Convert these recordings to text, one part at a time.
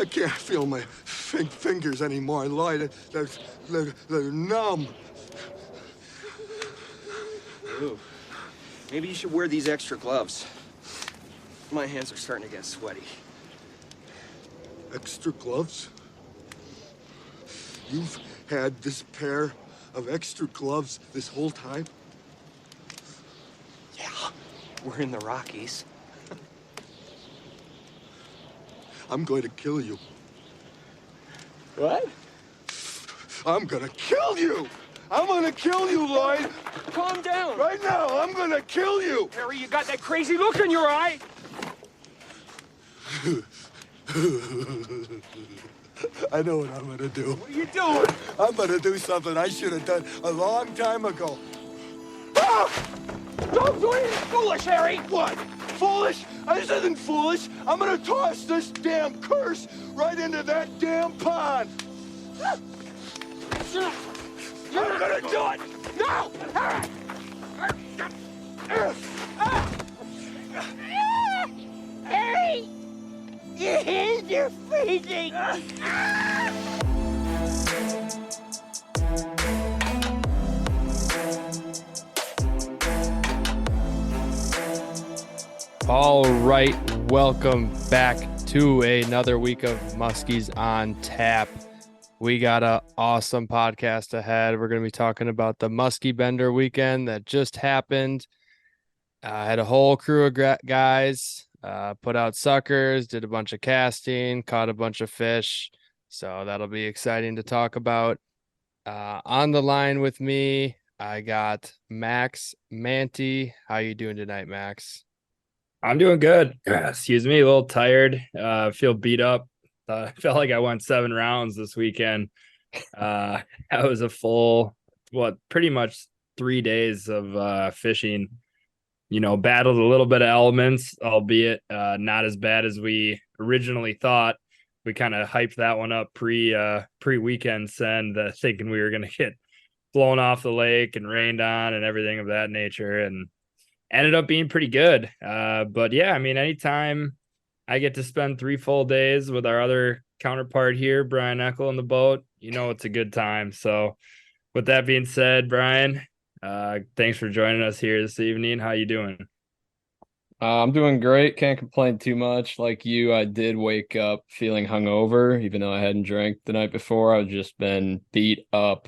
I can't feel my fingers anymore. They're numb. Ooh. Maybe you should wear these extra gloves. My hands are starting to get sweaty. Extra gloves? You've had this pair of extra gloves this whole time? Yeah, we're in the Rockies. I'm going to kill you. What? I'm gonna kill you! I'm gonna kill you, Lloyd! Calm down. Right now, I'm gonna kill you! Harry, you got that crazy look in your eye. I know what I'm gonna do. What are you doing? I'm gonna do something I should have done a long time ago. Don't do anything foolish, Harry. What? Foolish? This isn't foolish. I'm gonna toss this damn curse right into that damn pond. I'm gonna do it. No! Harry! Harry! Your hands are freezing! All right, welcome back to another week of Muskies on Tap. We got an awesome podcast ahead. We're going to be talking about the Musky Bender weekend that just happened. I had a whole crew of guys, put out suckers, did a bunch of casting, caught a bunch of fish. So that'll be exciting to talk about. On the line with me, I got Max Manti. How you doing tonight, Max? I'm doing good. Excuse me, a little tired. Feel beat up. I felt like I went 7 rounds this weekend. That was a full, pretty much 3 days of fishing. You know, battled a little bit of elements, albeit not as bad as we originally thought. We kind of hyped that one up pre-weekend send, thinking we were going to get blown off the lake and rained on and everything of that nature, and ended up being pretty good. But yeah, I mean, anytime I get to spend 3 full days with our other counterpart here, Brian Eckel, in the boat, you know it's a good time. So with that being said, Brian, thanks for joining us here this evening. How you doing? I'm doing great. Can't complain too much. Like you, I did wake up feeling hungover, even though I hadn't drank the night before. I've just been beat up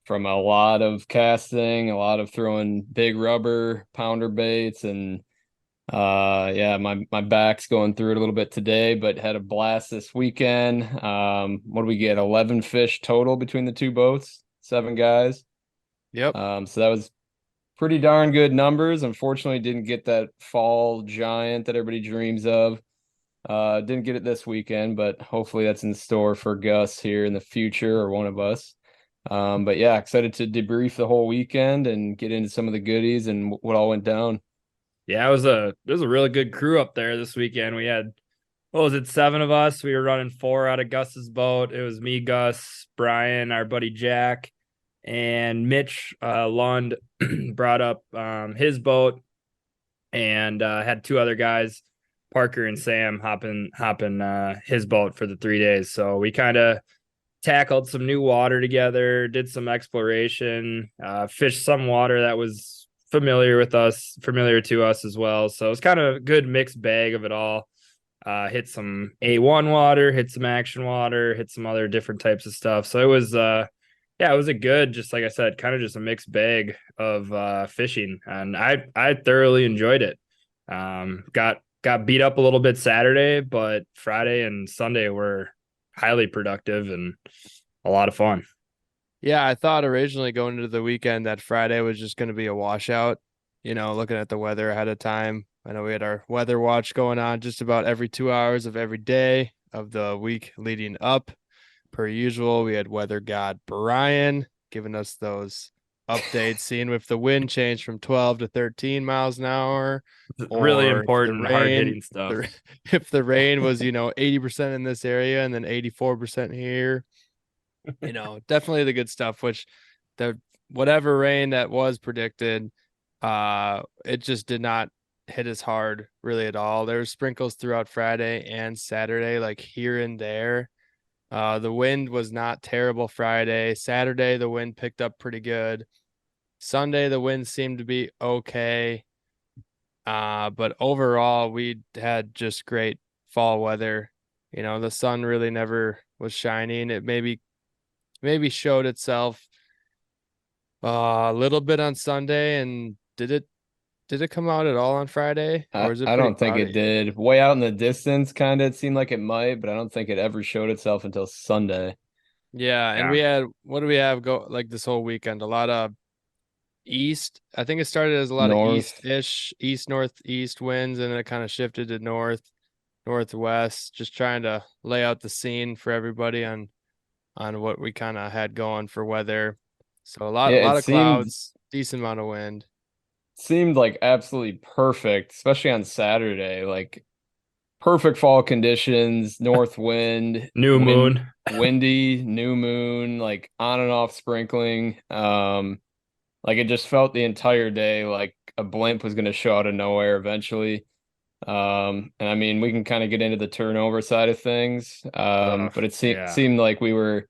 from a lot of casting, a lot of throwing big rubber pounder baits, and yeah, my back's going through it a little bit today, but had a blast this weekend. What do we get? 11 fish total between the two boats, 7 guys. Yep. So that was pretty darn good numbers. Unfortunately, didn't get that fall giant that everybody dreams of. Didn't get it this weekend, but hopefully that's in store for Gus here in the future, or one of us. But yeah, excited to debrief the whole weekend and get into some of the goodies and what all went down. Yeah, it was a really good crew up there this weekend. We had, 7 of us. We were running 4 out of Gus's boat. It was me, Gus, Brian, our buddy Jack, and Mitch Lund brought up his boat, and had 2 other guys, Parker and Sam, hopping his boat for the 3 days. So we kind of tackled some new water together, did some exploration, fished some water that was familiar to us as well. So it was kind of a good mixed bag of it all. Hit some A1 water, hit some action water, hit some other different types of stuff. So it was it was a good, just like I said, kind of just a mixed bag of fishing, and I thoroughly enjoyed it. Got beat up a little bit Saturday, but Friday and Sunday were highly productive and a lot of fun. Yeah, I thought originally going into the weekend that Friday was just going to be a washout, looking at the weather ahead of time. I know we had our weather watch going on just about every 2 hours of every day of the week leading up. Per usual, we had weather god Brian giving us those updates, seeing if the wind changed from 12 to 13 miles an hour. Really important, hard-hitting stuff. If the rain was, 80% in this area and then 84% here. Definitely the good stuff, which whatever rain that was predicted, it just did not hit as hard really at all. There were sprinkles throughout Friday and Saturday, like here and there. The wind was not terrible Friday. Saturday, the wind picked up pretty good. Sunday, the wind seemed to be okay. But overall, we had just great fall weather. You know, the sun really never was shining. It maybe showed itself a little bit on Sunday. And did it come out at all on Friday, or is it I pretty don't think it cloudy? did. Way out in the distance, kind of it seemed like it might, but I don't think it ever showed itself until Sunday. Yeah, and Yeah. we had, what do we have go like this whole weekend? A lot of east. I think it started as a lot of North. east northeast winds, and then it kind of shifted to northwest. Just trying to lay out the scene for everybody on what we kind of had going for weather. So a Yeah, lot it of seemed clouds, decent amount of wind. seemed like absolutely perfect, especially on Saturday. Like perfect fall conditions, north wind, New moon. windy, new moon, like on and off sprinkling. Like it just felt the entire day like a blimp was going to show out of nowhere eventually. And I mean, we can kind of get into the turnover side of things. But it Yeah. seemed like we were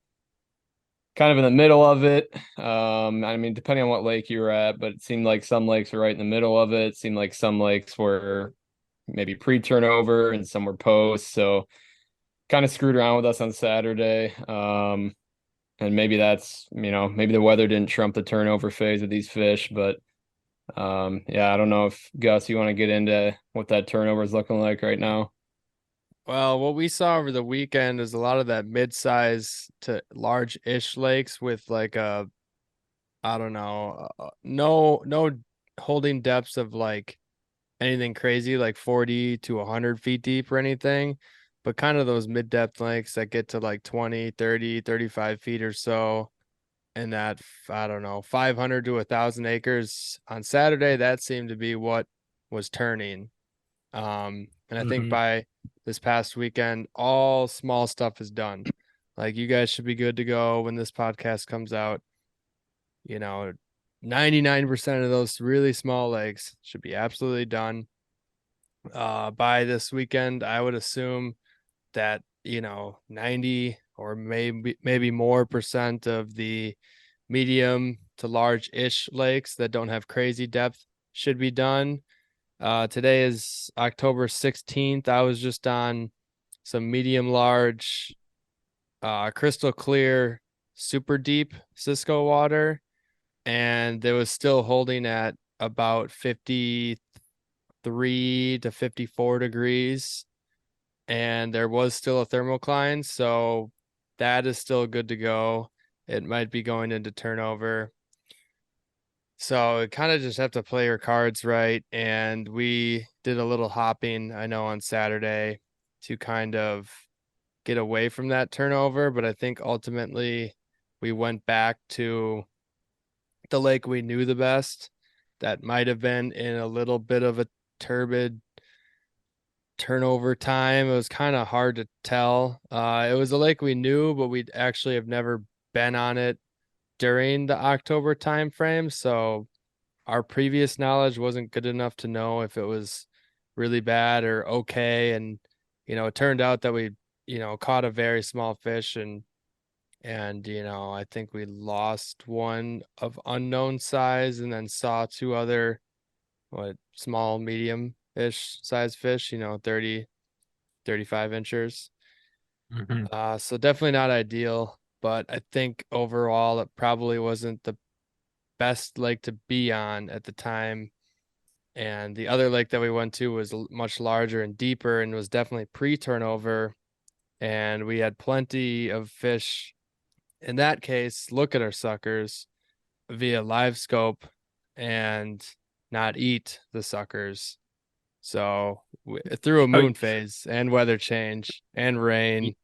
kind of in the middle of it. I mean, depending on what lake you were at, but it seemed like some lakes were right in the middle of it. It seemed like some lakes were maybe pre-turnover and some were post. So kind of screwed around with us on Saturday. And maybe that's, maybe the weather didn't trump the turnover phase of these fish, but yeah, I don't know if Gus, you want to get into what that turnover is looking like right now. Well, what we saw over the weekend is a lot of that mid-size to large-ish lakes with like I don't know, no holding depths of like anything crazy like 40 to 100 feet deep or anything, but kind of those mid-depth lakes that get to like 20, 30, 35 feet or so. And that, I don't know, 500 to 1,000 acres on Saturday, that seemed to be what was turning. And I think Mhm. by this past weekend, all small stuff is done. Like you guys should be good to go when this podcast comes out. You know, 99% of those really small lakes should be absolutely done. By this weekend, I would assume that, 90 or maybe more percent of the medium to large-ish lakes that don't have crazy depth should be done. Today is October 16th. I was just on some medium large, crystal clear, super deep Cisco water, and it was still holding at about 53 to 54 degrees, and there was still a thermocline, so that is still good to go. It might be going into turnover. So it kind of just have to play your cards right. And we did a little hopping, I know, on Saturday to kind of get away from that turnover. But I think ultimately we went back to the lake we knew the best. That might have been in a little bit of a turbid turnover time. It was kind of hard to tell. It was a lake we knew, but we'd actually have never been on it during the October time frame. So our previous knowledge wasn't good enough to know if it was really bad or okay. And, it turned out that we, caught a very small fish and, I think we lost one of unknown size and then saw two other, small, medium-ish size fish, 30, 35 inches. Mhm. So definitely not ideal, but I think overall it probably wasn't the best lake to be on at the time. And the other lake that we went to was much larger and deeper and was definitely pre-turnover. And we had plenty of fish in that case look at our suckers via live scope and not eat the suckers. So through a Oh, moon phase and weather change and rain.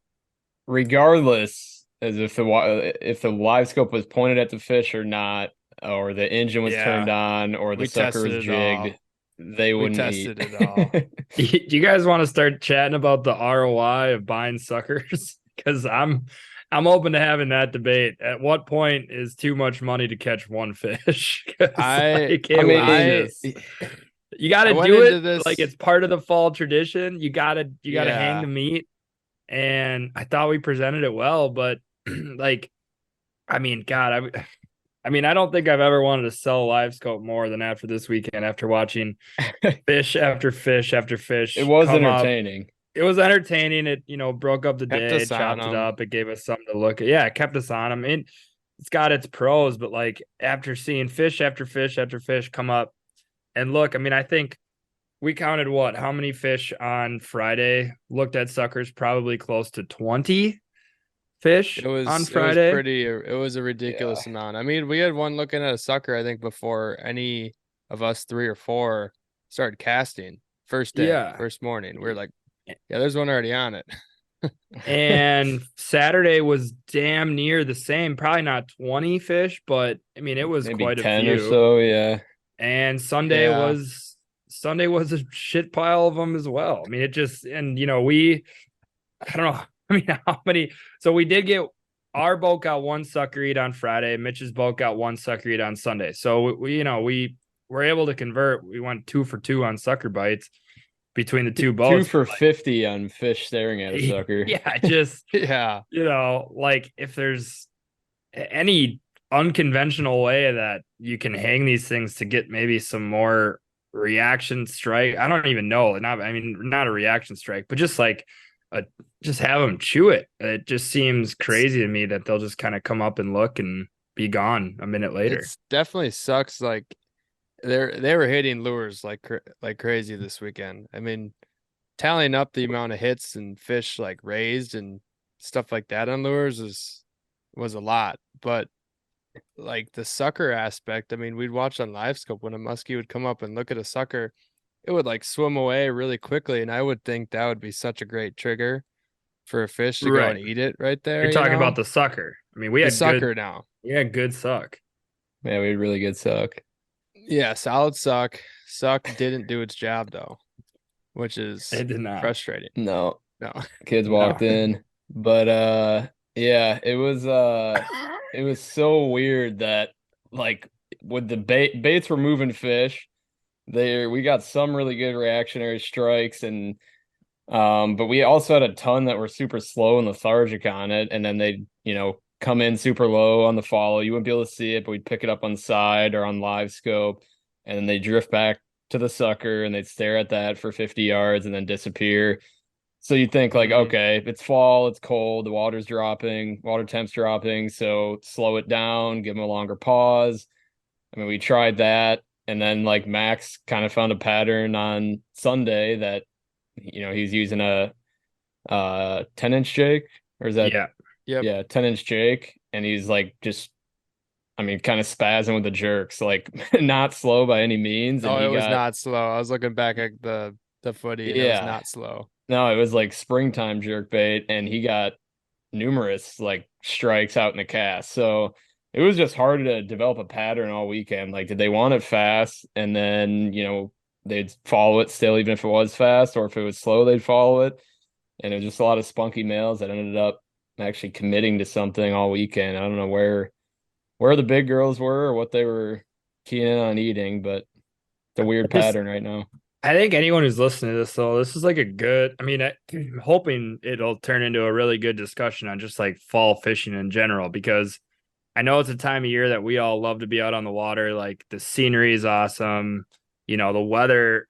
Regardless, as if the live scope was pointed at the fish or not, or the engine was turned Yeah, on, or the we sucker tested was it all. jigged, they We wouldn't eat. tested it all. Do you guys want to start chatting about the ROI of buying suckers? Because I'm open to having that debate. At what point is too much money to catch one fish? 'Cause, I like, I it was mean, I just You got to went do into it this- like it's part of the fall tradition. You got to hang Yeah. the meat. And I thought we presented it well, but like, I mean, God, I mean, I don't think I've ever wanted to sell a live scope more than after this weekend, after watching fish after fish after fish. It was come up. entertaining. It was entertaining. It, broke up the Kept day, us on chopped it 'em. up. It gave us something to look at. Yeah, it kept us on. I mean, it's got its pros, but like after seeing fish after fish after fish come up and look, I mean, I think we counted how many fish on Friday? Looked at suckers, probably close to 20 fish on Friday. It was a ridiculous amount. I mean, we had one looking at a sucker, I think, before any of us 3 or 4 started casting. First day, first morning. We were like, yeah, there's one already on it. And Saturday was damn near the same. Probably not 20 fish, but I mean, it was Maybe quite a 10 few. or so, yeah. And Sunday was a shit pile of them as well. I mean, it just, and I don't know. I mean, how many? So we did get, our boat got 1 sucker eat on Friday. Mitch's boat got 1 sucker eat on Sunday. So we were able to convert. We went 2 for 2 on sucker bites between the 2 boats. 2 for 50 on fish staring at a sucker. Yeah, just Yeah. like if there's any unconventional way that you can hang these things to get maybe some more reaction strike. I don't even know. Not a reaction strike, but just like just have them chew it. It just seems crazy to me that they'll just kind of come up and look and be gone a minute later. It definitely sucks. Like they were hitting lures like crazy this weekend. I mean, tallying up the amount of hits and fish like raised and stuff like that on lures was a lot. But like the sucker aspect, I mean, we'd watch on live scope when a muskie would come up and look at a sucker, it would like swim away really quickly. And I would think that would be such a great trigger for a fish to go and eat it right there. You're talking about the sucker. I mean, we had sucker now. We had good suck. Yeah, we had really good suck. Yeah, solid suck. Suck didn't do its job though, which is It did not. frustrating. No. No. Kids walked in. But yeah, it was so weird that like with the baits were moving fish. We got some really good reactionary strikes and but we also had a ton that were super slow and lethargic on it, and then they come in super low on the follow. You wouldn't be able to see it, but we'd pick it up on side or on live scope, and then they drift back to the sucker and they'd stare at that for 50 yards and then disappear. So you think like, okay, it's fall, it's cold, the water temp's dropping, so slow it down, give them a longer pause. I mean, we tried that, and then like Max kind of found a pattern on Sunday that he's using a 10-inch jake, or is that Yep. Yeah, 10-inch jake, and he's like just kind of spazzing with the jerks, like not slow by any means. And it was not slow. I was looking back at the footy, and it was not slow. No, it was like springtime jerk bait, and he got numerous like strikes out in the cast. So it was just hard to develop a pattern all weekend. Like, did they want it fast, and then they'd follow it still, even if it was fast, or if it was slow, they'd follow it. And it was just a lot of spunky males that ended up actually committing to something all weekend. I don't know where the big girls were or what they were keying in on eating, but it's a weird pattern right now. I think anyone who's listening to this, though, this is like I'm hoping it'll turn into a really good discussion on just like fall fishing in general, because I know it's a time of year that we all love to be out on the water. Like, the scenery is awesome. The weather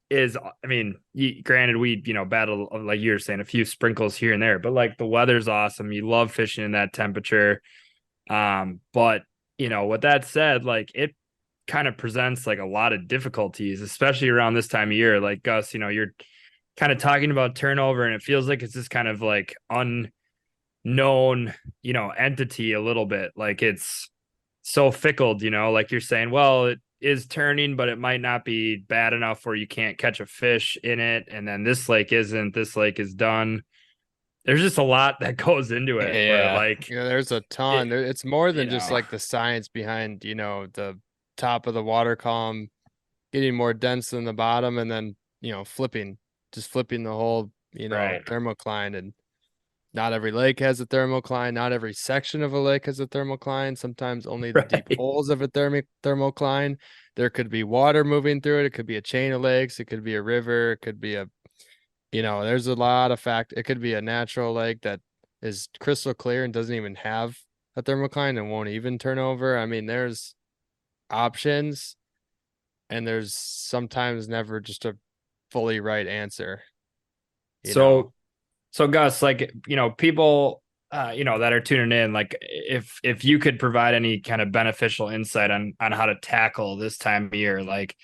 is, granted, we, battle, like you were saying, a few sprinkles here and there, but like the weather's awesome. You love fishing in that temperature. But with that said, like, it kind of presents like a lot of difficulties, especially around this time of year. Like, Gus, you're kind of talking about turnover, and it feels like it's this kind of like unknown, entity a little bit. Like, it's so fickle, like you're saying, well, it is turning, but it might not be bad enough where you can't catch a fish in it. And then this lake is done. There's just a lot that goes into it. Yeah. There's a ton. It's more than just like the science behind, the top of the water column getting more dense than the bottom, and then, flipping the whole, thermocline. And not every lake has a thermocline. Not every section of a lake has a thermocline. Sometimes only the deep Right. holes of a thermocline. There could be water moving through it. It could be a chain of lakes. It could be a river. It could be there's a lot of it could be a natural lake that is crystal clear and doesn't even have a thermocline and won't even turn over. I mean, there's options, and there's sometimes never just a fully right answer. So Gus, like, people, that are tuning in, like, if you could provide any kind of beneficial insight on how to tackle this time of year, like,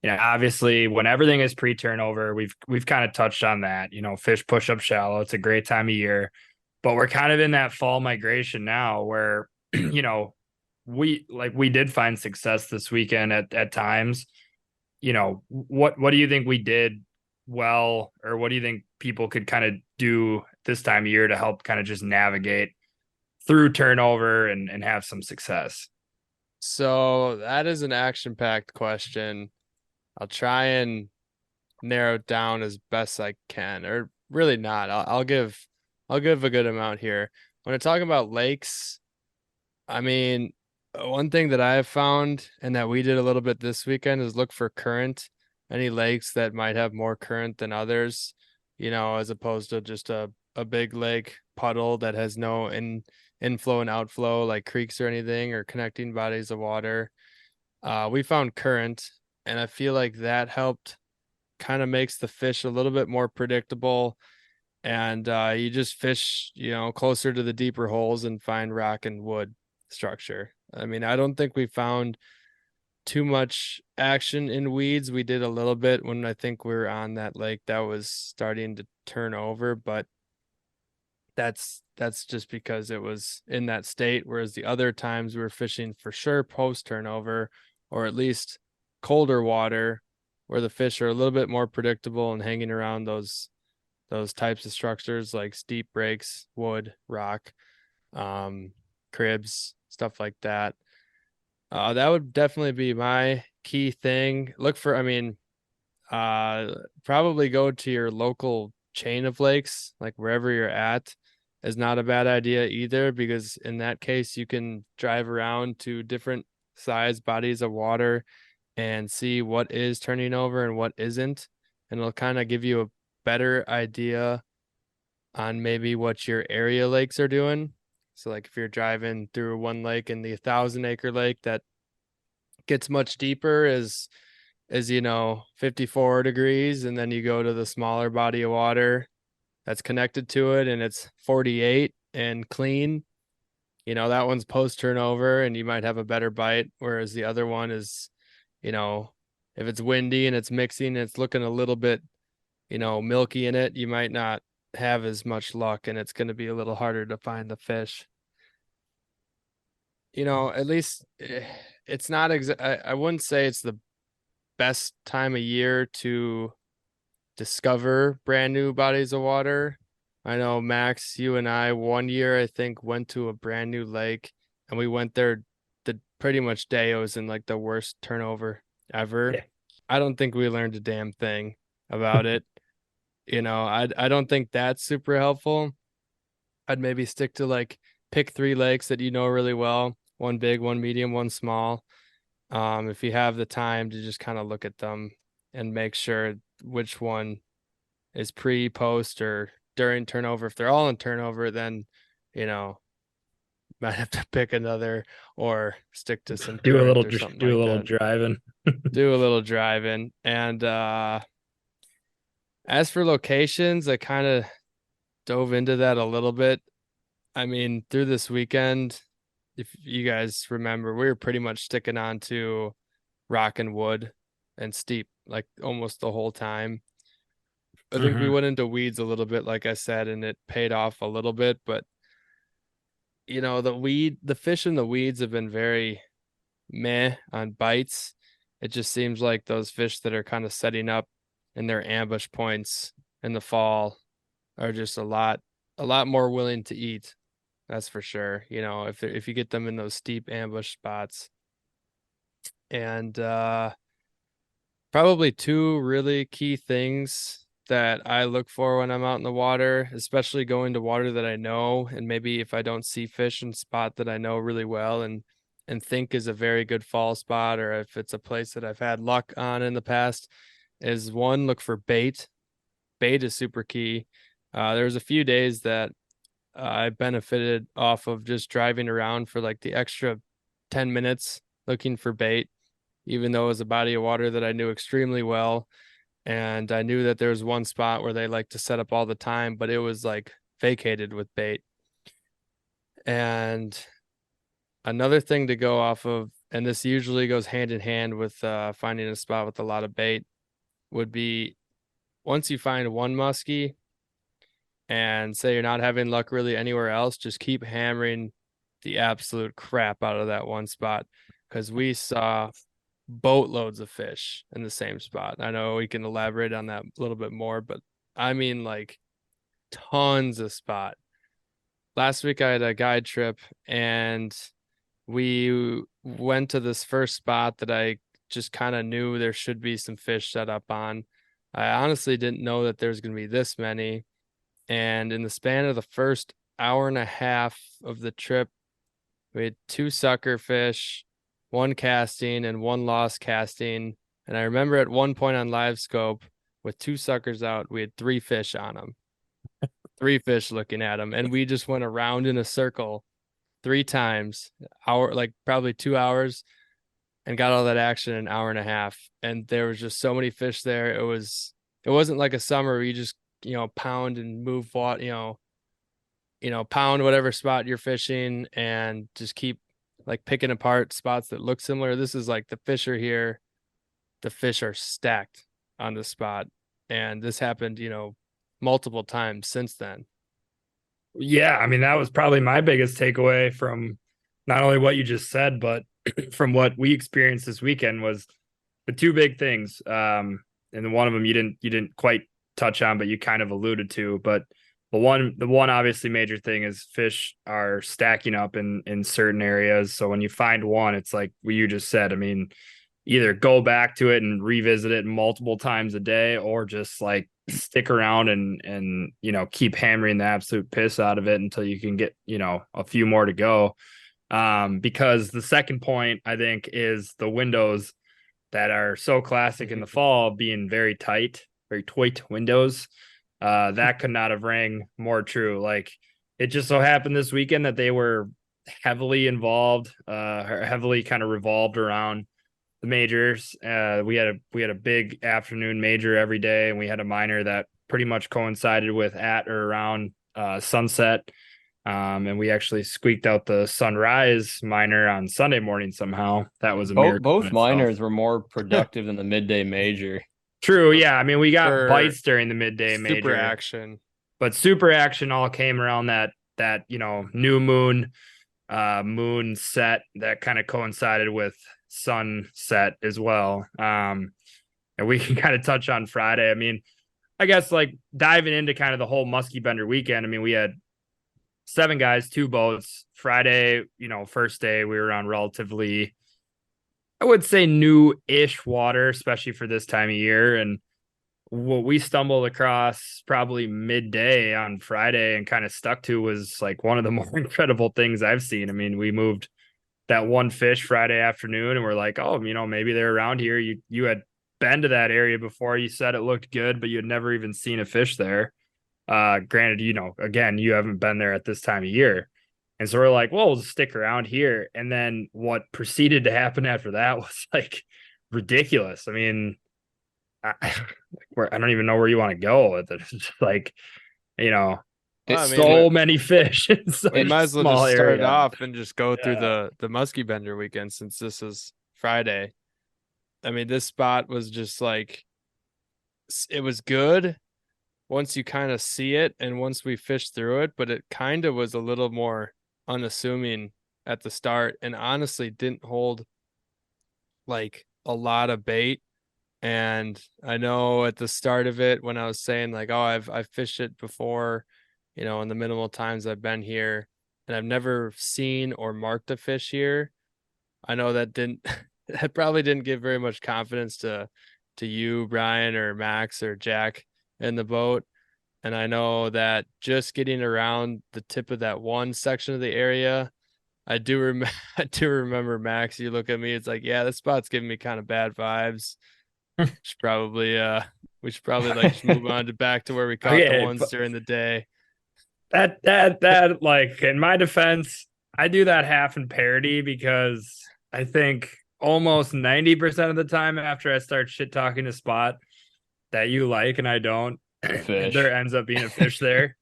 obviously when everything is pre-turnover, we've kind of touched on that. Fish push up shallow. It's a great time of year, but we're kind of in that fall migration now where, we did find success this weekend at times. What do you think we did well, or what do you think people could kind of do this time of year to help kind of just navigate through turnover and have some success? So that is an action-packed question. I'll try and narrow it down as best I can, or really not. I'll give a good amount here. When I'm talking about lakes, I mean, one thing that I have found and that we did a little bit this weekend is look for current, any lakes that might have more current than others, as opposed to just a big lake puddle that has no inflow and outflow like creeks or anything, or connecting bodies of water. We found current, and I feel like that helped, kind of makes the fish a little bit more predictable. And you just fish, closer to the deeper holes and find rock and wood structure. I mean, I don't think we found too much action in weeds. We did a little bit when I think we were on that lake that was starting to turn over, but that's just because it was in that state, whereas the other times we were fishing for sure post turnover, or at least colder water, where the fish are a little bit more predictable and hanging around those types of structures like steep breaks, wood, rock, cribs, stuff like that. That would definitely be my key thing. Probably go to your local chain of lakes, like wherever you're at, is not a bad idea either, because in that case, you can drive around to different size bodies of water and see what is turning over and what isn't. And it'll kind of give you a better idea on maybe what your area lakes are doing. So like if you're driving through one lake in the 1,000-acre lake that gets much deeper is 54 degrees, and then you go to the smaller body of water that's connected to it and it's 48 and clean, that one's post turnover and you might have a better bite, whereas the other one is, if it's windy and it's mixing and it's looking a little bit, milky in it, you might not have as much luck, and it's going to be a little harder to find the fish. At least it's not I wouldn't say it's the best time of year to discover brand new bodies of water. I know, Max, you and I one year I think went to a brand new lake, and we went there the pretty much day it was in like the worst turnover ever. Yeah. I don't think we learned a damn thing about it. I don't think that's super helpful. I'd maybe stick to like pick 3 lakes that really well, one big, one medium, one small. If you have the time to just kind of look at them and make sure which one is pre, post, or during turnover. If they're all in turnover, then might have to pick another or stick to some do a little driving. Do a little driving. And as for locations, I kind of dove into that a little bit. I mean, through this weekend, if you guys remember, we were pretty much sticking on to rock and wood and steep like almost the whole time. I think we went into weeds a little bit, like I said, and it paid off a little bit, but the fish in the weeds have been very meh on bites. It just seems like those fish that are kind of setting up in their ambush points in the fall are just a lot more willing to eat. That's for sure. If you get them in those steep ambush spots. And probably 2 really key things that I look for when I'm out in the water, especially going to water that I know, and maybe if I don't see fish in spot that I know really well and think is a very good fall spot, or if it's a place that I've had luck on in the past, is one, look for bait. Bait is super key. There's a few days that I benefited off of just driving around for like the extra 10 minutes looking for bait, even though it was a body of water that I knew extremely well. And I knew that there was one spot where they like to set up all the time, but it was like vacated with bait. And another thing to go off of, and this usually goes hand in hand with finding a spot with a lot of bait, would be once you find one muskie and say you're not having luck really anywhere else, just keep hammering the absolute crap out of that one spot, because we saw boatloads of fish in the same spot. I know we can elaborate on that a little bit more, but I mean like tons of spot. Last week I had a guide trip and we went to this first spot that I just kind of knew there should be some fish set up on. I honestly didn't know that there's going to be this many. And in the span of the first hour and a half of the trip, we had 2 sucker fish, 1 casting, and 1 lost casting. And I remember at one point on live scope with 2 suckers out, we had 3 fish on them, 3 fish looking at them. And we just went around in a circle 3 times, like probably 2 hours, and got all that action in an hour and a half. And there was just so many fish there. It wasn't like a summer where you just, pound and move what, pound whatever spot you're fishing and just keep like picking apart spots that look similar. This is like the fish are here, the fish are stacked on the spot. And this happened, multiple times since then. Yeah, I mean, that was probably my biggest takeaway from not only what you just said, but from what we experienced this weekend was the 2 big things. And one of them you didn't quite touch on, but you kind of alluded to. But the one obviously major thing is fish are stacking up in certain areas. So when you find one, it's like what you just said. I mean, either go back to it and revisit it multiple times a day, or just like stick around and keep hammering the absolute piss out of it until you can get a few more to go. Because the second point, I think, is the windows that are so classic in the fall being very tight windows. That could not have rang more true. Like, it just so happened this weekend that they were heavily involved, heavily kind of revolved around the majors. We had a big afternoon major every day, and we had a minor that pretty much coincided with at or around sunset. And we actually squeaked out the sunrise minor on Sunday morning somehow. That was a miracle. Both minors were more productive than the midday major. True. Yeah. I mean, we got bites during the midday major. Super action. But super action all came around that new moon set that kind of coincided with sunset as well. And we can kind of touch on Friday. I mean, I guess like diving into kind of the whole Musky Bender weekend. I mean, we had 7 guys, 2 boats. Friday, first day we were on relatively, I would say, new-ish water, especially for this time of year. And what we stumbled across probably midday on Friday and kind of stuck to was like one of the more incredible things I've seen. I mean, we moved that one fish Friday afternoon and we're like, oh, maybe they're around here. You had been to that area before. You said it looked good, but you had never even seen a fish there. Granted, again, you haven't been there at this time of year. And so we're like, well, we'll stick around here. And then what proceeded to happen after that was like ridiculous. I mean, I don't even know where you want to go with it. It's just like, so many fish. We might as well just start off and just go through the Musky Bender weekend, since this is Friday. I mean, this spot was just like, it was good once you kind of see it and once we fished through it, but it kind of was a little more unassuming at the start and honestly didn't hold like a lot of bait. And I know at the start of it, when I was saying like, oh, I've fished it before, in the minimal times I've been here, and I've never seen or marked a fish here. I know that that probably didn't give very much confidence to you, Brian, or Max, or Jack, in the boat. And I know that just getting around the tip of that one section of the area, I do remember Max, you look at me, it's like, yeah, this spot's giving me kind of bad vibes. Should probably we should probably like just move on to back to where we caught the ones during the day. That like, in my defense, I do that half in parody because I think almost 90% of the time after I start shit talking a spot that you like and I don't, there ends up being a fish there.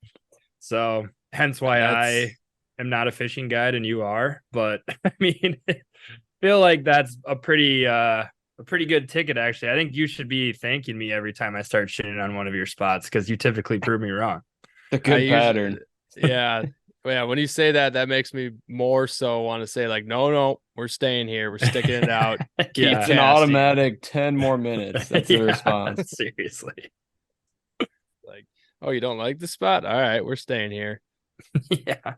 So hence why I am not a fishing guide and you are. But I mean, I feel like that's a pretty good ticket, actually. I think you should be thanking me every time I start shitting on one of your spots because you typically prove me wrong. A good pattern. Yeah. When you say that, that makes me more so want to say like, no, we're staying here. We're sticking it out. It's an automatic 10 more minutes. That's the response. Seriously. Like, oh, you don't like the spot? All right, we're staying here. Yeah.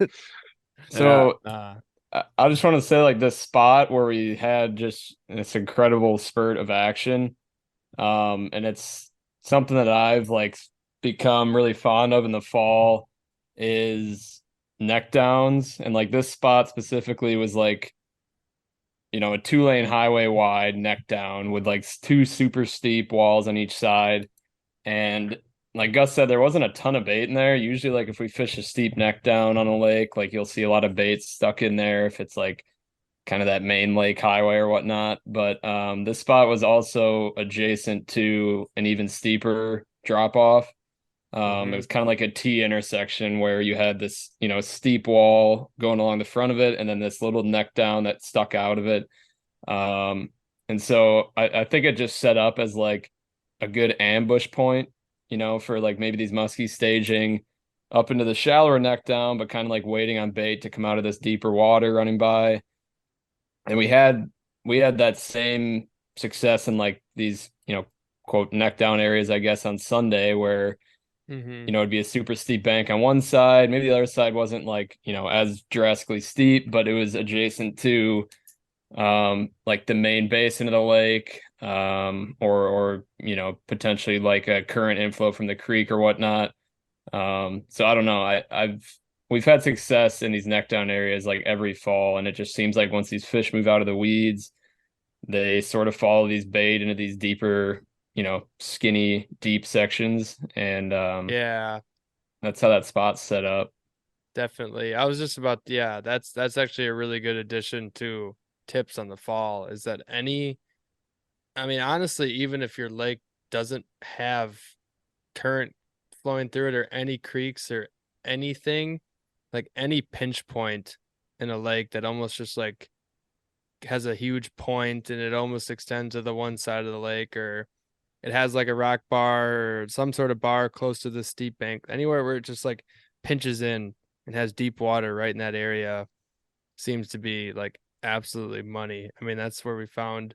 So I just want to say, like, this spot where we had just this incredible spurt of action, and it's something that I've like become really fond of in the fall is neck downs. And like this spot specifically was like, a 2-lane highway wide neck down with like 2 super steep walls on each side. And like Gus said, there wasn't a ton of bait in there. Usually, like if we fish a steep neck down on a lake, like you'll see a lot of baits stuck in there if it's like kind of that main lake highway or whatnot. But this spot was also adjacent to an even steeper drop off. It was kind of like a T intersection where you had this, steep wall going along the front of it, and then this little neck down that stuck out of it. And so I think it just set up as like a good ambush point, for like maybe these muskies staging up into the shallower neck down, but kind of like waiting on bait to come out of this deeper water running by. And we had that same success in like these, quote neck down areas, I guess, on Sunday where it'd be a super steep bank on one side. Maybe the other side wasn't like, as drastically steep, but it was adjacent to like the main basin of the lake, or potentially like a current inflow from the creek or whatnot. So I don't know. We've had success in these neck down areas like every fall, and it just seems like once these fish move out of the weeds, they sort of follow these bait into these deeper, skinny, deep sections. And that's how that spot's set up. Definitely. I was just about, that's actually a really good addition to tips on the fall, is that honestly, even if your lake doesn't have current flowing through it or any creeks or anything, like any pinch point in a lake that almost just like has a huge point and it almost extends to the one side of the lake, or it has like a rock bar or some sort of bar close to the steep bank, anywhere where it just like pinches in and has deep water right in that area, seems to be like absolutely money. I mean, that's where we found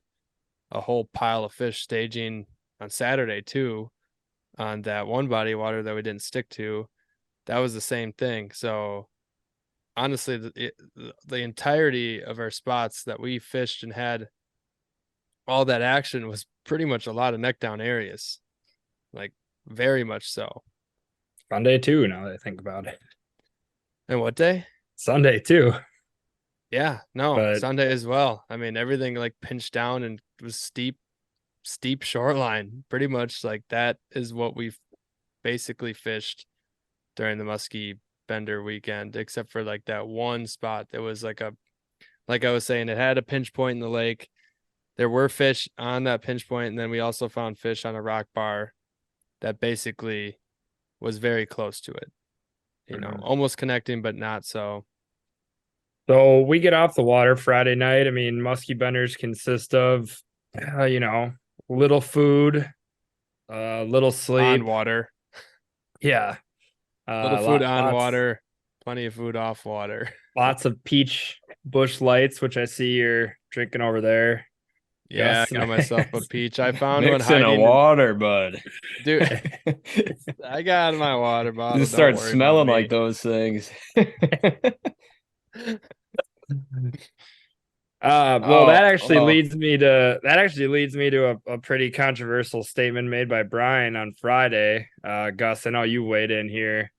a whole pile of fish staging on Saturday too, on that one body of water that we didn't stick to. That was the same thing. So honestly, the entirety of our spots that we fished and had all that action was pretty much a lot of neck down areas, like very much so. Sunday too, now that I think about it. And what day? Sunday too. Yeah, no, Sunday as well. I mean, everything like pinched down and was steep shoreline. Pretty much like that is what we've basically fished during the Musky Bender weekend, except for like that one spot that was like I was saying, it had a pinch point in the lake. There were fish on that pinch point, and then we also found fish on a rock bar that basically was very close to it. Almost connecting, but not so. So we get off the water Friday night. I mean, Musky Benders consist of, little food, little sleep. On water. Yeah. Little food on water, plenty of food off water. Lots of peach bush lights, which I see you're drinking over there. Yeah, I got myself a peach. I found one hiding in a water, bud. Dude, I got my water bottle. You start smelling like those things. Well, that actually oh. leads me to a pretty controversial statement made by Brian on Friday. Gus, I know you weighed in here,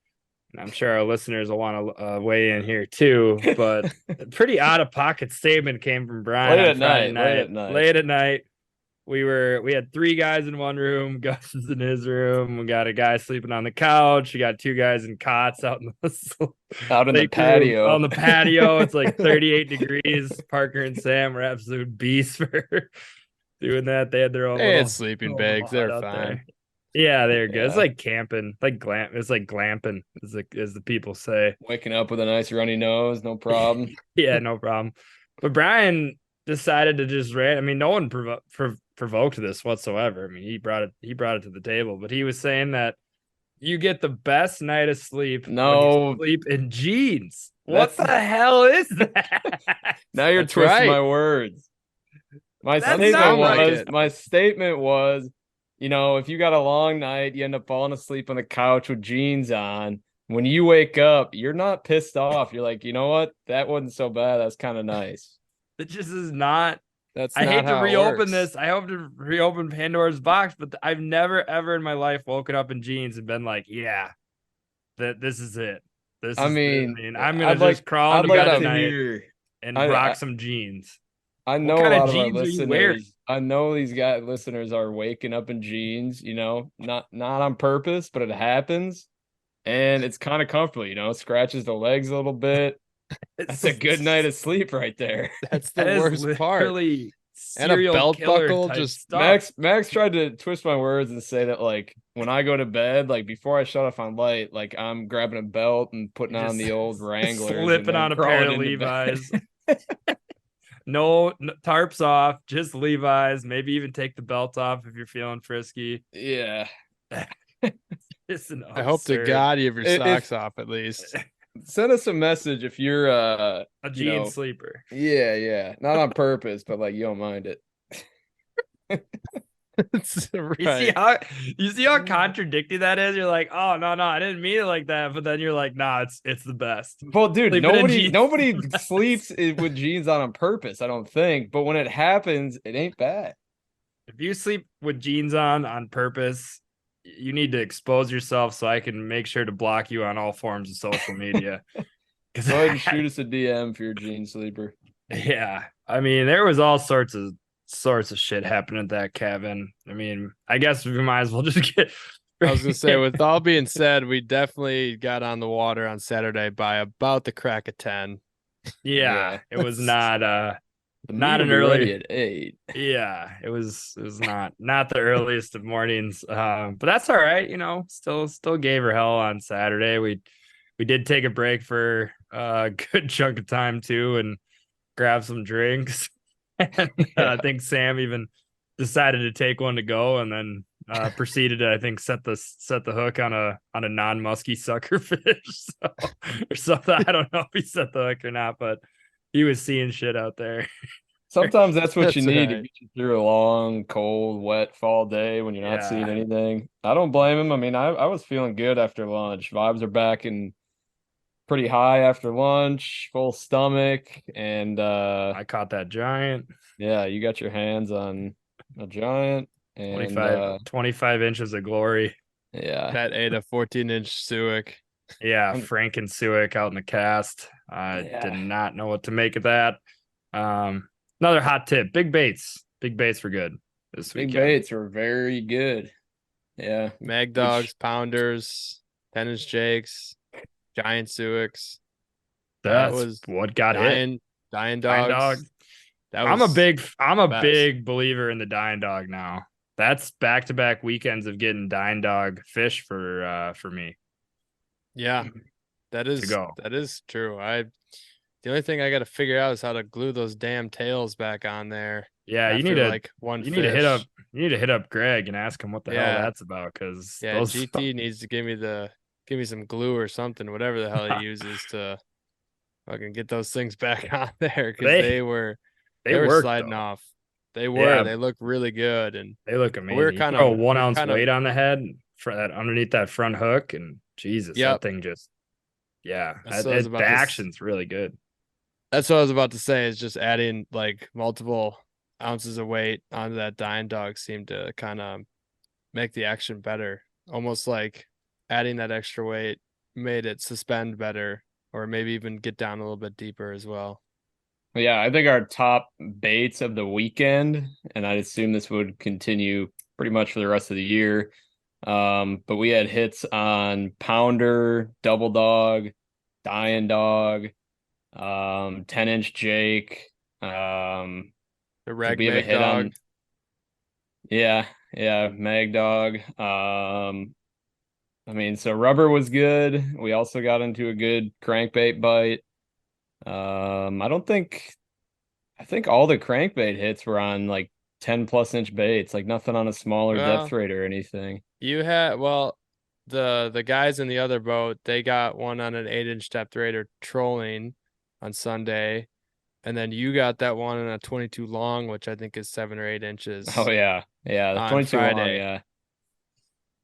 and I'm sure our listeners will want to weigh in here too. But a pretty out of pocket statement came from Brian on Friday night. Late at night. We had 3 guys in one room. Gus is in his room. We got a guy sleeping on the couch. We got 2 guys in cots out in the patio. On the patio, it's like 38 degrees. Parker and Sam were absolute beasts for doing that. They had their own little sleeping bags. They're fine. There. Yeah, they're good. Yeah. It's like camping, like it's like glamping, as the people say. Waking up with a nice runny nose, no problem. Yeah, no problem. But Brian decided to just rant. I mean, no one provoked this whatsoever. I mean, he brought it to the table, but he was saying that you get the best night of sleep when you sleep in jeans. What the hell is that? Now you're twisting my words. My statement was, you know, if you got a long night, you end up falling asleep on the couch with jeans on. When you wake up, you're not pissed off. You're like, you know what? That wasn't so bad. That's kind of nice. It just is not. I hate to reopen this. I hope to reopen Pandora's box, but I've never ever in my life woken up in jeans and been like, yeah, this is it. I'm gonna just crawl into bed tonight and rock some jeans. I know a lot of our listeners. I know these listeners are waking up in jeans, you know, not on purpose, but it happens. And it's kind of comfortable, you know, scratches the legs a little bit. That's a good night of sleep right there. That's the worst part. And a belt buckle. Just Max tried to twist my words and say that, like, when I go to bed, like before I shut off on light, like I'm grabbing a belt and putting on the old Wranglers, slipping on a pair of Levi's. No tarps off, just Levi's. Maybe even take the belt off if you're feeling frisky. Yeah. I hope to God you have your socks off at least. Send us a message if you're a jean sleeper. Yeah. Not on purpose, but like you don't mind it. Right. You see how contradicting that is? You're like, oh no, I didn't mean it like that. But then you're like, nah, it's the best. Well, dude, nobody sleeps with jeans on purpose, I don't think. But when it happens, it ain't bad. If you sleep with jeans on purpose, you need to expose yourself so I can make sure to block you on all forms of social media. Go ahead and shoot us a DM for your jean sleeper. Yeah. I mean, there was all sorts of shit happening at that cabin. I mean, I guess we might as well just get. I was gonna say, with all being said, we definitely got on the water on Saturday by about the crack of 10. Yeah. It was not an early at 8. Yeah, it was not the earliest of mornings. But that's all right, you know, still gave her hell on Saturday. We did take a break for a good chunk of time too and grab some drinks. And I think Sam even decided to take one to go and then proceeded to, I think, set the hook on a non-musky sucker fish or something. I don't know if he set the hook or not, but he was seeing shit out there. Sometimes that's what you need to get you through a long, cold, wet fall day when you're not seeing anything. I don't blame him. I mean, I was feeling good after lunch. Vibes are back and pretty high after lunch, full stomach, and I caught that giant. Yeah, you got your hands on a giant and 25 inches of glory. Yeah, that ate a 14-inch suick. Yeah, Franken suick out in the cast. I did not know what to make of that. Another hot tip: big baits. Big baits were good this weekend. Big baits were very good. Yeah, mag dogs, pounders, 10-inch jakes, giant suics. That was what got hit. Dying dogs. I'm a big believer in the dying dog now. That's back-to-back weekends of getting dying dog fish for me. Yeah, that is true. The only thing I got to figure out is how to glue those damn tails back on there. Yeah, you need to hit up Greg and ask him what the hell that's about, because GT needs to give me some glue or something, whatever the hell he uses to fucking get those things back on there, because they were sliding off. They were. Yeah. They look really good, and they look amazing. We were kind of 1 ounce weight on the head for that underneath that front hook, and Jesus, that thing just the action's really good. That's what I was about to say, is just adding like multiple ounces of weight onto that dying dog seemed to kind of make the action better. Almost like adding that extra weight made it suspend better, or maybe even get down a little bit deeper as well. Yeah, I think our top baits of the weekend, and I'd assume this would continue pretty much for the rest of the year. But we had hits on pounder, double dog, dying dog, 10-inch Jake. The Did reg we have a mag hit dog. on? Yeah, yeah, mag dog. I mean, so rubber was good. We also got into a good crankbait bite. I don't think I think all the crankbait hits were on like 10+ inch baits, like nothing on a smaller depth Well, rate or anything. you had the guys in the other boat, they got one on an 8-inch depth raider trolling on Sunday, and then you got that one on a 22 long, which I think is 7 or 8 inches Oh yeah. Yeah, the on 22 long, Friday. yeah.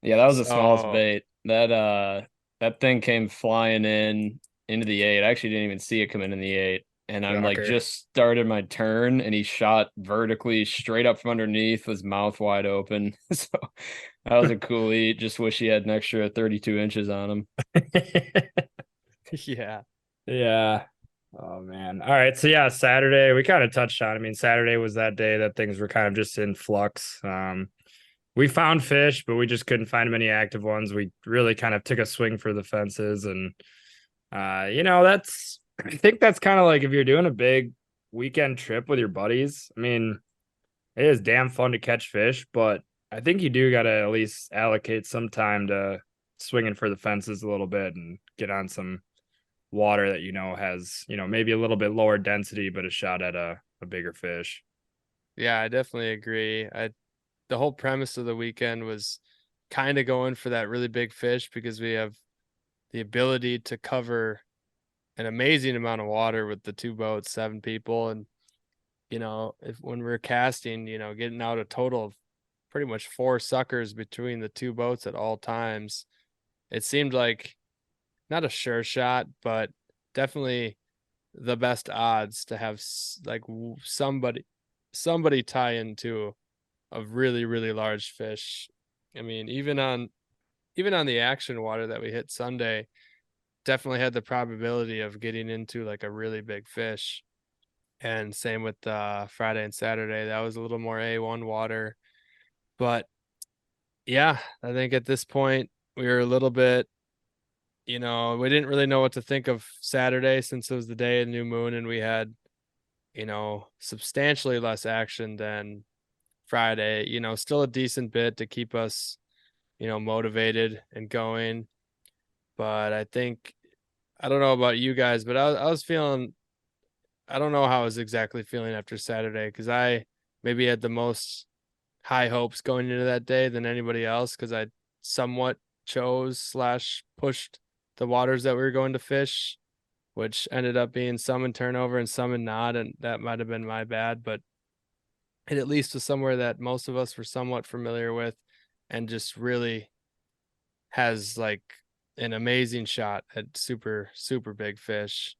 Yeah, that was the smallest So bait. That thing came flying in into the eight. I actually didn't even see it come in the eight. And I'm like Shocker. just started my turn and he shot vertically straight up from underneath, was mouth wide open. So that was a cool eat. Just wish he had an extra 32 inches on him. yeah. Yeah. Oh man. All right. So yeah, Saturday we kind of touched on. I mean, Saturday was that day that things were kind of just in flux. We found fish, but we just couldn't find many active ones. We really kind of took a swing for the fences, and that's I think that's kind of like if you're doing a big weekend trip with your buddies. I mean, it is damn fun to catch fish, but I think you do got to at least allocate some time to swinging for the fences a little bit and get on some water that has maybe a little bit lower density, but a shot at a bigger fish. Yeah, I definitely agree. The whole premise of the weekend was kind of going for that really big fish because we have the ability to cover an amazing amount of water with the two boats, 7 people. And, if when we're casting, getting out a total of pretty much 4 suckers between the two boats at all times, it seemed like not a sure shot, but definitely the best odds to have like somebody tie into a really, really large fish. I mean, even on the action water that we hit Sunday, definitely had the probability of getting into like a really big fish. And same with Friday and Saturday. That was a little more A1 water. But yeah, I think at this point we were a little bit, we didn't really know what to think of Saturday since it was the day of the new moon and we had, substantially less action than Friday, still a decent bit to keep us, motivated and going. But I don't know about you guys, but I was feeling, I don't know how I was exactly feeling after Saturday because I maybe had the most high hopes going into that day than anybody else because I somewhat chose slash pushed the waters that we were going to fish, which ended up being some in turnover and some in not, and that might have been my bad, but it at least was somewhere that most of us were somewhat familiar with and just really has like an amazing shot at super, super big fish,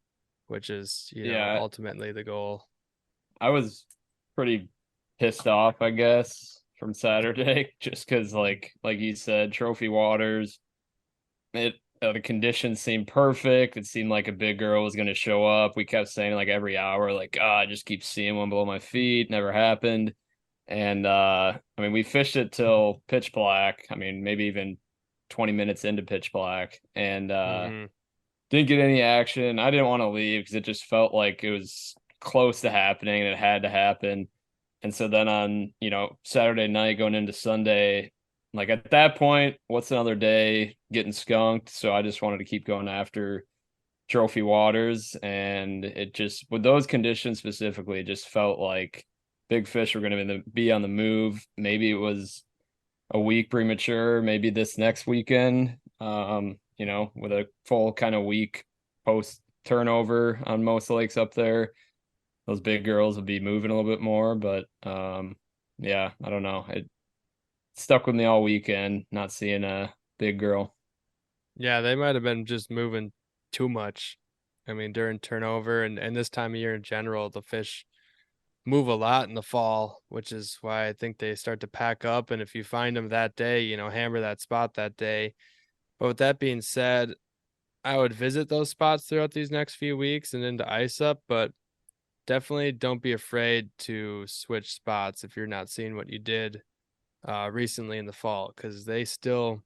which is, Yeah, ultimately the goal. I was pretty pissed off, I guess, from Saturday, just because, like you said, trophy waters. The conditions seemed perfect. It seemed like a big girl was going to show up. We kept saying like every hour, like, I just keep seeing one below my feet. Never happened. And I mean, we fished it till pitch black. I mean, maybe even 20 minutes into pitch black, and Mm-hmm. didn't get any action. I didn't want to leave because it just felt like it was close to happening and it had to happen. And so then on, Saturday night going into Sunday, like at that point, what's another day getting skunked? So I just wanted to keep going after trophy waters. And it just, with those conditions specifically, it just felt like big fish were going to be on the move. Maybe it was a week premature, maybe this next weekend, with a full kind of week post turnover on most lakes up there, those big girls will be moving a little bit more. But yeah, I don't know. It stuck with me all weekend, not seeing a big girl. Yeah, they might have been just moving too much. I mean, during turnover and this time of year in general, the fish move a lot in the fall, which is why I think they start to pack up. And if you find them that day, hammer that spot that day. But with that being said, I would visit those spots throughout these next few weeks and into ice up, but definitely don't be afraid to switch spots if you're not seeing what you did recently in the fall, because they still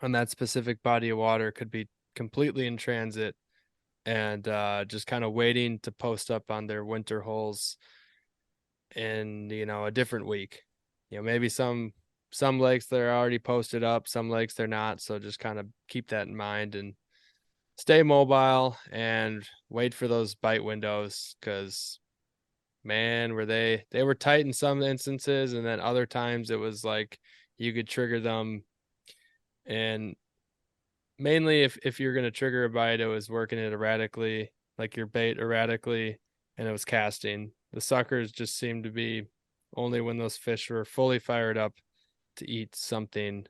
on that specific body of water could be completely in transit and just kind of waiting to post up on their winter holes in a different week. Maybe some lakes they're already posted up, some lakes they're not, so just kind of keep that in mind and stay mobile and wait for those bite windows, because man, they were tight in some instances, and then other times it was like you could trigger them. And mainly if you're going to trigger a bite, it was working it erratically, like your bait erratically, and it was casting. The suckers just seemed to be only when those fish were fully fired up to eat something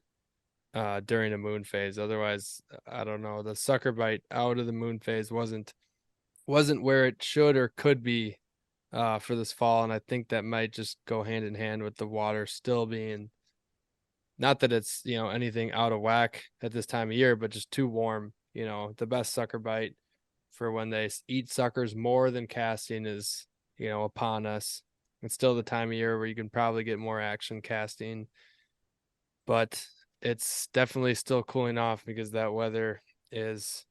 during a moon phase. Otherwise, I don't know, the sucker bite out of the moon phase wasn't where it should or could be for this fall. And I think that might just go hand in hand with the water still being, not that it's anything out of whack at this time of year, but just too warm. The best sucker bite for when they eat suckers more than casting is upon us. It's still the time of year where you can probably get more action casting, but it's definitely still cooling off because that weather is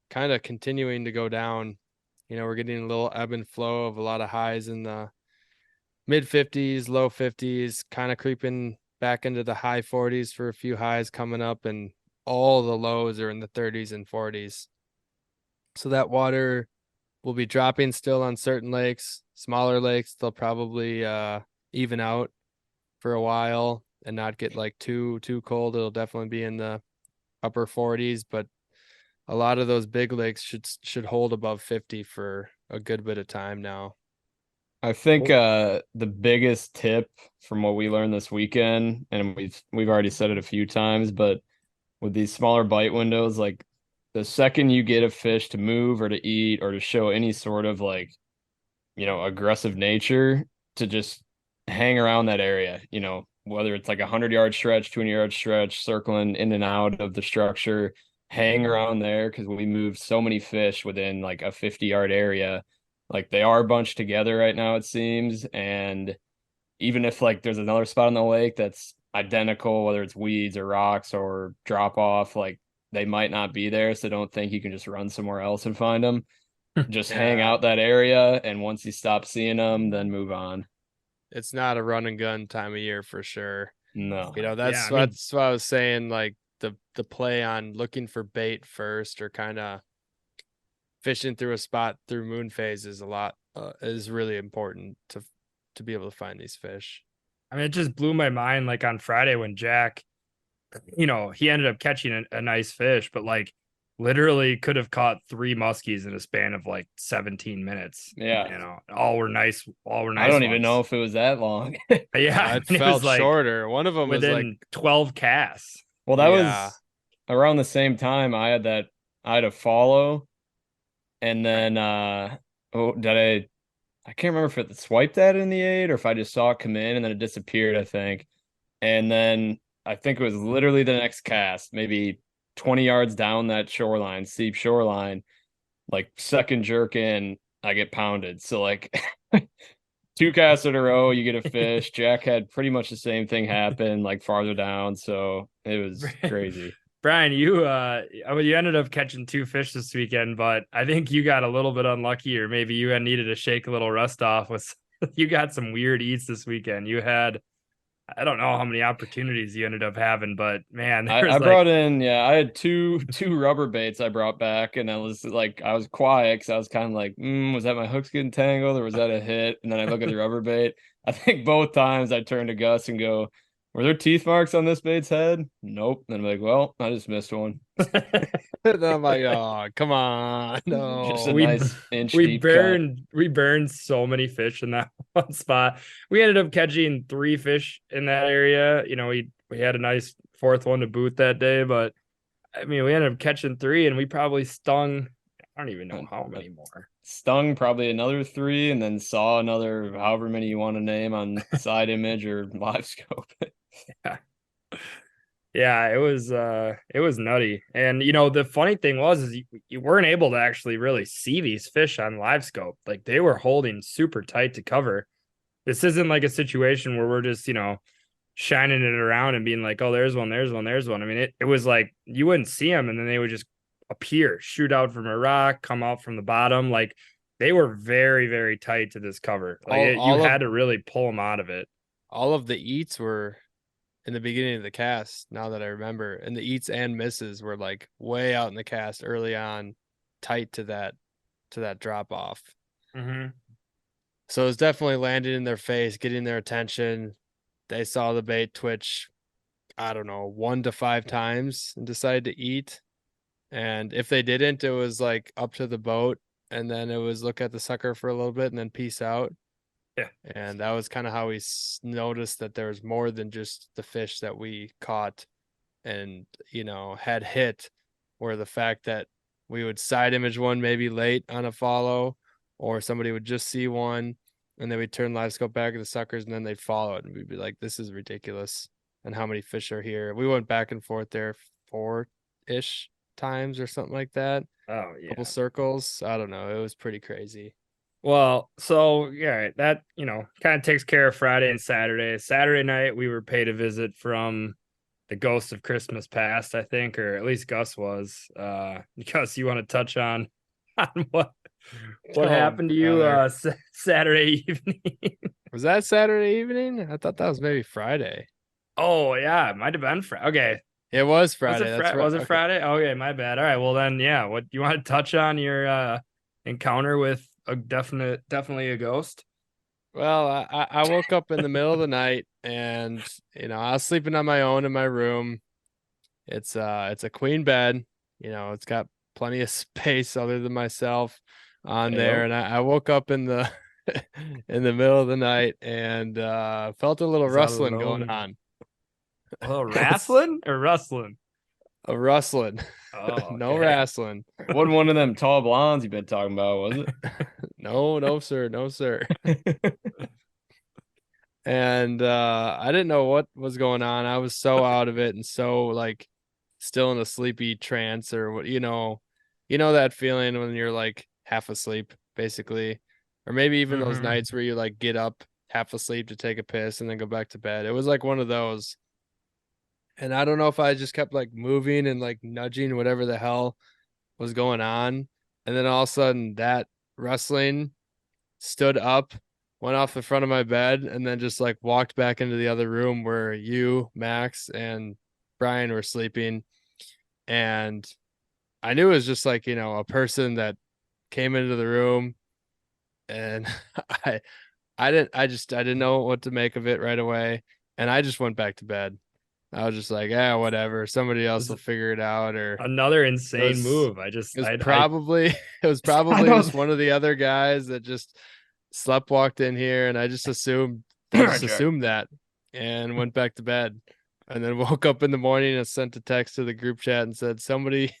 kind of continuing to go down. We're getting a little ebb and flow of a lot of highs in the mid 50s, low 50s, kind of creeping back into the high 40s for a few highs coming up, and all the lows are in the 30s and 40s. So that water will be dropping still on certain lakes. Smaller lakes, they'll probably even out for a while and not get like too cold. It'll definitely be in the upper 40s, but a lot of those big lakes should hold above 50 for a good bit of time now. I think the biggest tip from what we learned this weekend, and we've already said it a few times, but with these smaller bite windows, like the second you get a fish to move or to eat or to show any sort of aggressive nature, to just hang around that area, whether it's like 100-yard stretch, 20-yard stretch, circling in and out of the structure, hang around there, because we moved so many fish within like a 50-yard area. Like they are bunched together right now, it seems. And even if like there's another spot on the lake that's identical, whether it's weeds or rocks or drop off, like they might not be there. So don't think you can just run somewhere else and find them. Just hang out that area. And once you stop seeing them, then move on. It's not a run and gun time of year for sure. No. That's what I was saying. Like the play on looking for bait first, or kind of fishing through a spot through moon phase is is really important to be able to find these fish. I mean, it just blew my mind. Like on Friday when Jack, he ended up catching a nice fish, but like literally could have caught 3 muskies in a span of like 17 minutes. Yeah. All were nice. I don't even know if it was that long. Yeah. It felt like shorter. One of them was like 12 casts. Well, that was around the same time I had a follow. And then I can't remember if it swiped at it in the 8 or if I just saw it come in and then it disappeared, I think. And then I think it was literally the next cast, maybe 20 yards down that shoreline, steep shoreline, like second jerk in, I get pounded. So like 2 casts in a row, you get a fish. Jack had pretty much the same thing happen, like farther down. So it was crazy. Brian, you ended up catching 2 fish this weekend, but I think you got a little bit unlucky, or maybe you had needed to shake a little rust off. You got some weird eats this weekend. You had, I don't know how many opportunities you ended up having, but man, I brought in, I had two rubber baits I brought back, and I was quiet because I was kind of like, was that my hooks getting tangled or was that a hit? And then I look at the rubber bait. I think both times I turned to Gus and go, were there teeth marks on this bait's head? Nope. And I'm like, well, I just missed one. And I'm like, oh, come on. No. Just a nice inch we deep burned so many fish in that one spot. We ended up catching 3 fish in that area. We had a nice 4th one to boot that day, but I mean, we ended up catching 3, and we probably stung, I don't even know how many more. Stung probably another 3, and then saw another however many you want to name on side image or live scope. Yeah, it was nutty. And the funny thing is you weren't able to actually really see these fish on live scope. Like they were holding super tight to cover. This isn't like a situation where we're just, shining it around and being like, oh, there's one, there's one, there's one. I mean, it was like you wouldn't see them and then they would just appear, shoot out from a rock, come out from the bottom. Like they were very, very tight to this cover. Like you had to really pull them out of it. All of the eats were in the beginning of the cast, now that I remember, and the eats and misses were like way out in the cast early on, tight to that drop off. Mm-hmm. So it was definitely landing in their face, getting their attention. They saw the bait twitch, I don't know, 1 to 5 times and decided to eat. And if they didn't, it was like up to the boat, and then it was look at the sucker for a little bit and then peace out. Yeah. And that was kind of how we noticed that there was more than just the fish that we caught and, had hit, or the fact that we would side image one maybe late on a follow, or somebody would just see one and then we'd turn live scope back at the suckers and then they'd follow it. And we'd be like, this is ridiculous. And how many fish are here? We went back and forth there 4-ish times or something like that. Oh, yeah. Couple circles. I don't know. It was pretty crazy. Well, so yeah, that kind of takes care of Friday and Saturday. Saturday night we were paid a visit from the ghost of Christmas past, I think, or at least Gus was. Gus, you want to touch on what happened to you Saturday evening? Was that Saturday evening? I thought that was maybe Friday. Oh yeah, it might have been Friday. Okay, it was Friday. Was it Friday? Okay, my bad. All right, well then, yeah. What you want to touch on your encounter with a definitely a ghost? Well, I woke up in the middle of the night and I was sleeping on my own in my room. It's a queen bed, it's got plenty of space other than myself on there. And I woke up in the in the middle of the night and felt a little rustling going on. A little wrestling or rustling? A rustling. Oh, okay. No wrestling. Wasn't one of them tall blondes you've been talking about, was it? No, sir. No, sir. And I didn't know what was going on. I was so out of it and so like still in a sleepy trance, or what, that feeling when you're like half asleep, basically. Or maybe even those nights where you like get up half asleep to take a piss and then go back to bed. It was like one of those. And I don't know if I just kept like moving and like nudging whatever the hell was going on. And then all of a sudden that wrestling stood up, went off the front of my bed, and then just like walked back into the other room where you, Max, and Brian were sleeping. And I knew it was just like, a person that came into the room, and I didn't know what to make of it right away. And I just went back to bed. I was just like, whatever. Somebody else will figure it out. Or another insane move. It was probably just one of the other guys that just walked in here, and I just assumed that and went back to bed. And then woke up in the morning and sent a text to the group chat and said somebody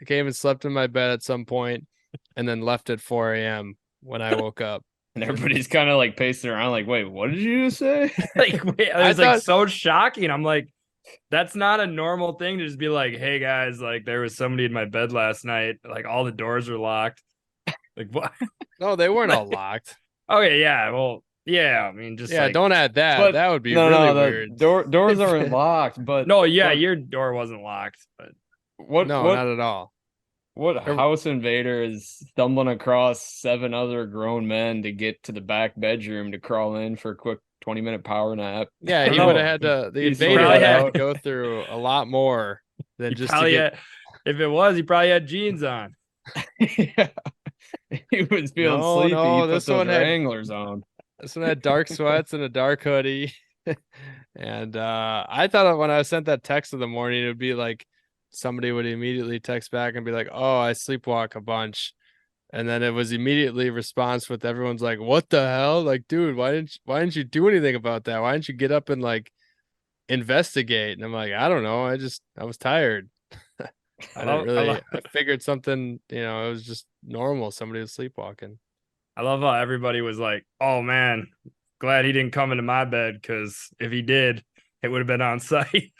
came and slept in my bed at some point and then left at 4 a.m. when I woke up. And everybody's kind of like pacing around like, wait, what did you say? Like, wait, it was like so shocking. I'm like, that's not a normal thing to just be like, hey guys, like there was somebody in my bed last night. Like all the doors are locked. Like what? No, they weren't all locked. Okay, yeah. Well, yeah. I mean, just don't add that. That would be really weird. Doors aren't locked, but your door wasn't locked. But not at all. What house invader is stumbling across 7 other grown men to get to the back bedroom to crawl in for a quick 20-minute power nap? Yeah, he would have had to. The invader had to go through a lot more than just to get. If it was, he probably had jeans on. Yeah. He was feeling sleepy. No, this one had anglers on. This one had dark sweats and a dark hoodie. And I thought when I sent that text in the morning, it would be like somebody would immediately text back and be like, oh, I sleepwalk a bunch. And then it was immediately response with everyone's like, what the hell? Like, dude, why didn't you do anything about that? Why didn't you get up and like investigate? And I'm like, I don't know. I was tired. I figured something, it was just normal. Somebody was sleepwalking. I love how everybody was like, "Oh man, glad he didn't come into my bed because if he did, it would have been on site."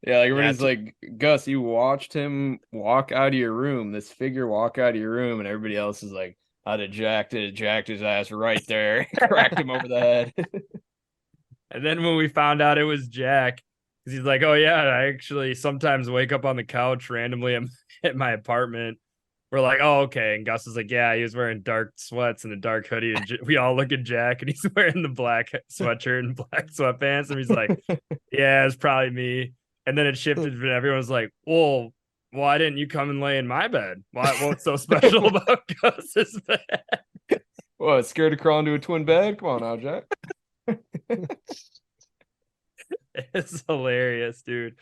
Yeah, like everybody's like, Gus, you watched him walk out of your room, this figure walk out of your room, and everybody else is like, I'd have jacked his ass right there, cracked him over the head. And then when we found out it was Jack, he's like, "Oh yeah, I actually sometimes wake up on the couch randomly at my apartment." We're like, "Oh okay." And Gus is like, "Yeah, he was wearing dark sweats and a dark hoodie." And we all look at Jack, and he's wearing the black sweatshirt and black sweatpants, and he's like, "Yeah, it's probably me." And then it shifted, and everyone was like, "Well, why didn't you come and lay in my bed? What's so special about Gus's bed?" What, scared to crawl into a twin bed? Come on now, Jack. It's hilarious, dude.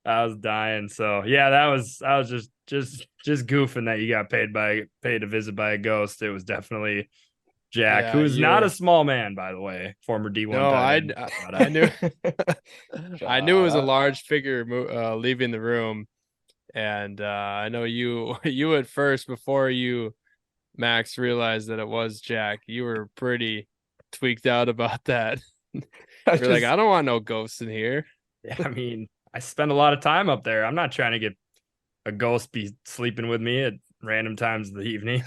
I was dying. So yeah, I was just goofing that you got paid to visit by a ghost. It was definitely Jack, Yeah, who is not a small man, by the way, former D1 No, tight end. I knew I knew it was a large figure leaving the room, and I know you at first, before you, Max, realized that it was Jack, you were pretty tweaked out about that. You're like, I don't want no ghosts in here. Yeah, I mean, I spend a lot of time up there. I'm not trying to get a ghost be sleeping with me at random times of the evening.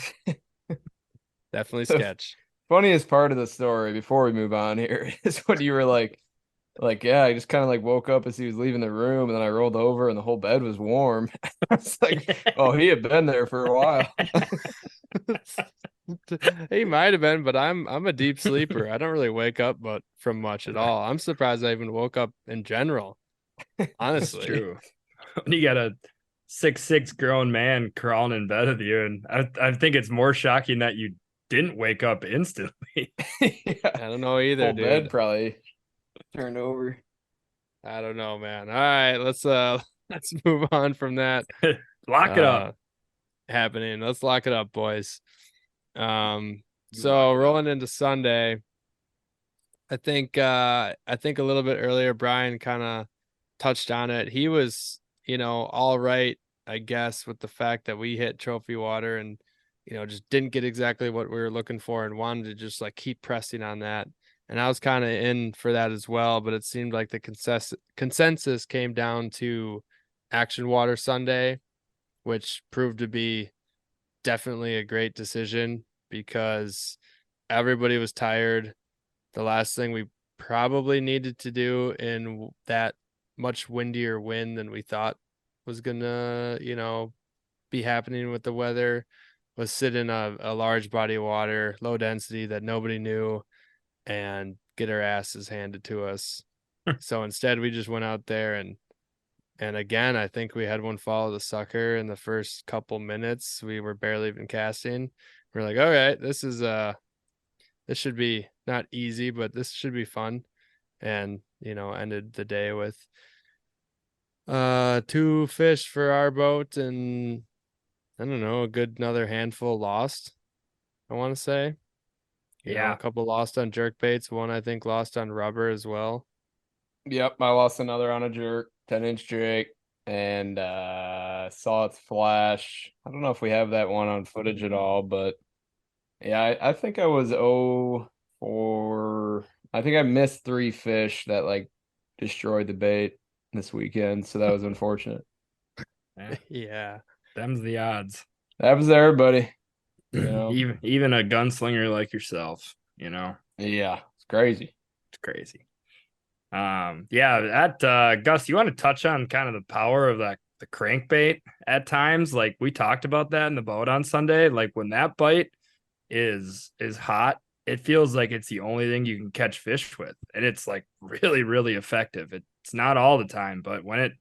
Definitely sketch. Funniest part of the story before we move on here is when you were like, yeah, I just kind of like woke up as he was leaving the room, and then I rolled over and the whole bed was warm. I was like, oh, he had been there for a while. He might have been, but I'm a deep sleeper. I don't really wake up from much at all. I'm surprised I even woke up in general. Honestly. That's true. When you got a 6'6" grown man crawling in bed with you, and I think it's more shocking that you didn't wake up instantly. Yeah. I don't know either, Whole dude. bed probably turned over. I don't know, man. All right, let's move on from that. Lock it up. Happening. Let's lock it up, boys. So rolling into Sunday, I think a little bit earlier, Brian kind of touched on it. He was, all right, I guess, with the fact that we hit trophy water and, just didn't get exactly what we were looking for and wanted to just like keep pressing on that. And I was kind of in for that as well, but it seemed like the consensus came down to Action Water Sunday, which proved to be definitely a great decision because everybody was tired. The last thing we probably needed to do in that much windier wind than we thought was gonna, be happening with the weather was sit in a large body of water, low density that nobody knew, and get our asses handed to us. So instead we just went out there and again, I think we had one follow the sucker in the first couple minutes. We were barely even casting. We're like, all right, this should be not easy, but this should be fun. And, ended the day with 2 fish for our boat and I don't know, another handful lost, I want to say. A couple lost on jerk baits. One, I think, lost on rubber as well. Yep, I lost another on a jerk, 10-inch jig, and saw its flash. I don't know if we have that one on footage at all, but yeah, I think I was 0 for. I think I missed 3 fish that like destroyed the bait this weekend, so that was unfortunate. Yeah, them's the odds. That was everybody. Even a gunslinger like yourself, Yeah, it's crazy. It's crazy. Gus, you want to touch on kind of the power of the crankbait at times? Like we talked about that in the boat on Sunday. Like when that bite is hot, it feels like it's the only thing you can catch fish with, and it's like really, really effective. It's not all the time, but when it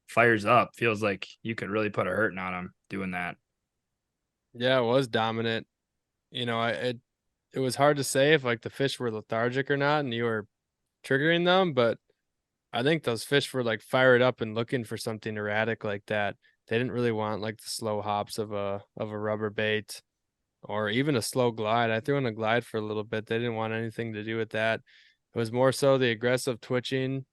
fires up, feels like you could really put a hurting on them doing that. Yeah, it was dominant. It was hard to say if like the fish were lethargic or not, and you were triggering them, but I think those fish were like fired up and looking for something erratic like that. They didn't really want like the slow hops of a rubber bait or even a slow glide. I threw in a glide for a little bit. They didn't want anything to do with that. It was more so the aggressive twitching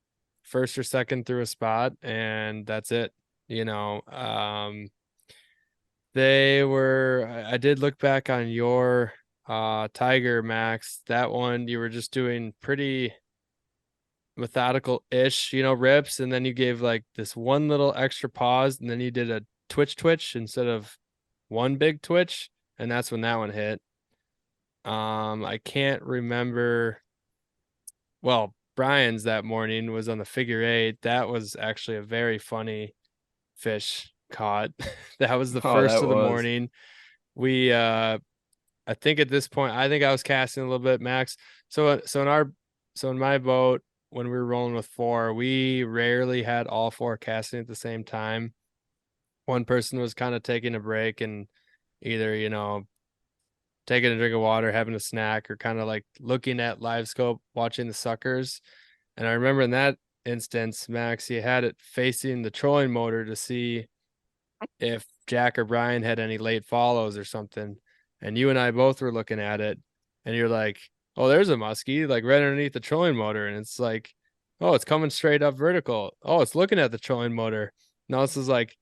first or second through a spot, and that's it. You know, I did look back on your Tiger, Max. That one you were just doing pretty methodical-ish, rips, and then you gave like this one little extra pause, and then you did a twitch instead of one big twitch, and that's when that one hit. I can't remember. Well, Brian's that morning was on the figure eight. That was actually a very funny fish caught. That was the first that of the was. morning. We I think at this point, I think I was casting a little bit, Max. So in my boat, when we were rolling with four, we rarely had all four casting at the same time. One person was kind of taking a break and either, taking a drink of water, having a snack, or kind of like looking at live scope, watching the suckers. And I remember in that instance, Max, you had it facing the trolling motor to see if Jack or Brian had any late follows or something. And you and I both were looking at it, and you're like, oh, there's a muskie, like right underneath the trolling motor. And it's like, oh, it's coming straight up vertical. Oh, it's looking at the trolling motor. Now this is like,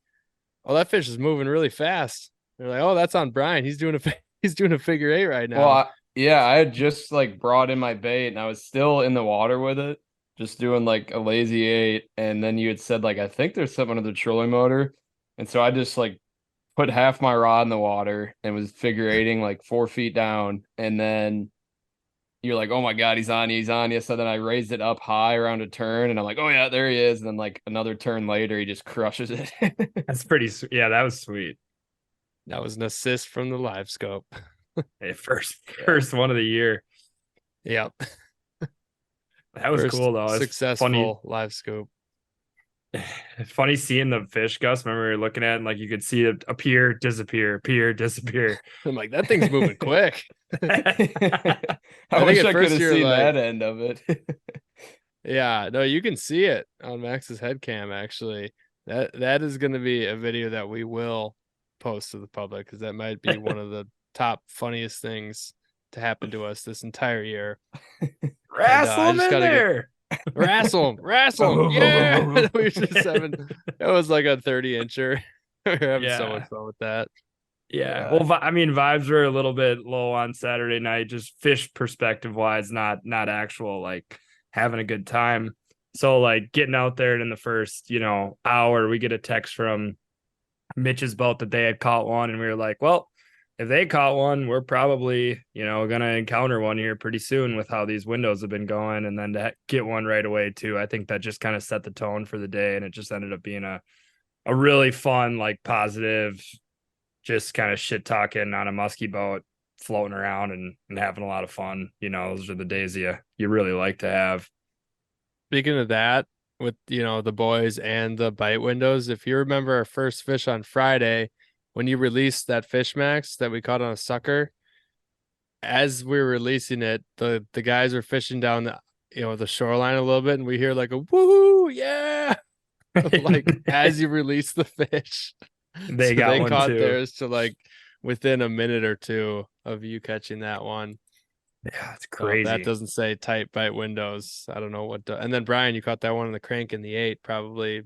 oh, that fish is moving really fast. They're like, oh, that's on Brian. He's doing a figure eight right now. Well, I had just like brought in my bait and I was still in the water with it, just doing like a lazy eight. And then you had said like, I think there's something under the trolling motor. And so I just like put half my rod in the water and was figure eighting like 4 feet down. And then you're like, oh my God, he's on you. So then I raised it up high around a turn and I'm like, oh yeah, there he is. And then like another turn later, he just crushes it. That's pretty sweet. Yeah, that was sweet. That was an assist from the live scope. Hey, first one of the year. Yep. That was cool though. It's successful live scope. Funny seeing the fish, Gus. Remember we were looking at it and like you could see it appear, disappear. I'm like, that thing's moving quick. I wish I could have seen that end of it. Yeah, no, you can see it on Max's head cam. Actually, that is going to be a video that we will post to the public because that might be one of the top funniest things to happen to us this entire year. Wrestle him in there. Wrestle him. Yeah. We were just having, it was like a 30-incher. We were having so much fun with that. Yeah. Well, I mean, vibes were a little bit low on Saturday night, just fish perspective wise, not actual like having a good time. So like getting out there and in the first, hour, we get a text from Mitch's boat that they had caught one. And we were like, well, if they caught one, we're probably, going to encounter one here pretty soon with how these windows have been going. And then to get one right away too. I think that just kind of set the tone for the day. And it just ended up being a really fun, like positive, just kind of shit talking on a musky boat, floating around and having a lot of fun. Those are the days you really like to have. Speaking of that, with, the boys and the bite windows, if you remember our first fish on Friday, when you released that fish, Max, that we caught on a sucker, as we were releasing it, the guys were fishing down the shoreline a little bit, and we hear like a woohoo, yeah, like as you release the fish. They caught too. Theirs to like within a minute or two of you catching that one. Yeah, it's crazy. So that doesn't say tight bite windows. I don't know what. And then Brian, you caught that one in the crank in the 8, probably.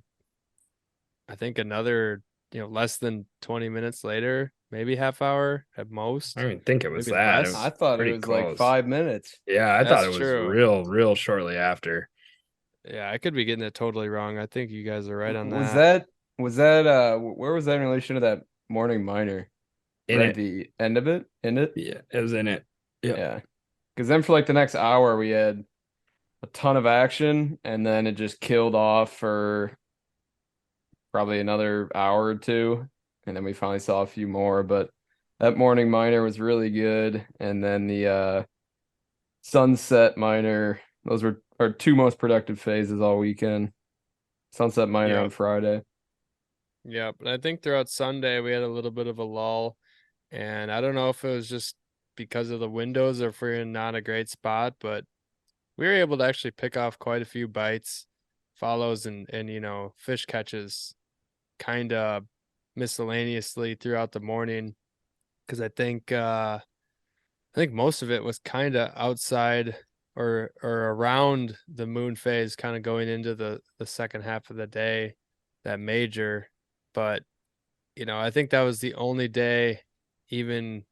I think another, less than 20 minutes later, maybe half hour at most. I don't even think it was that. I thought it was close. Like 5 minutes. Yeah, I thought it was real shortly after. Yeah, I could be getting it totally wrong. I think you guys are right on that. Was that where was that in relation to that morning minor? At the end of it? In it? Yeah, it was in it. Yeah. Because then for like the next hour we had a ton of action and then it just killed off for probably another hour or two. And then we finally saw a few more. But that morning minor was really good. And then the sunset minor, those were our 2 most productive phases all weekend. Sunset minor on Friday. Yeah, but I think throughout Sunday we had a little bit of a lull, and I don't know if it was just because of the windows or if we're in not a great spot, but we were able to actually pick off quite a few bites, follows, and fish catches kind of miscellaneously throughout the morning, because I think most of it was kind of outside or around the moon phase, kind of going into the second half of the day, that major. But I think that was the only day, even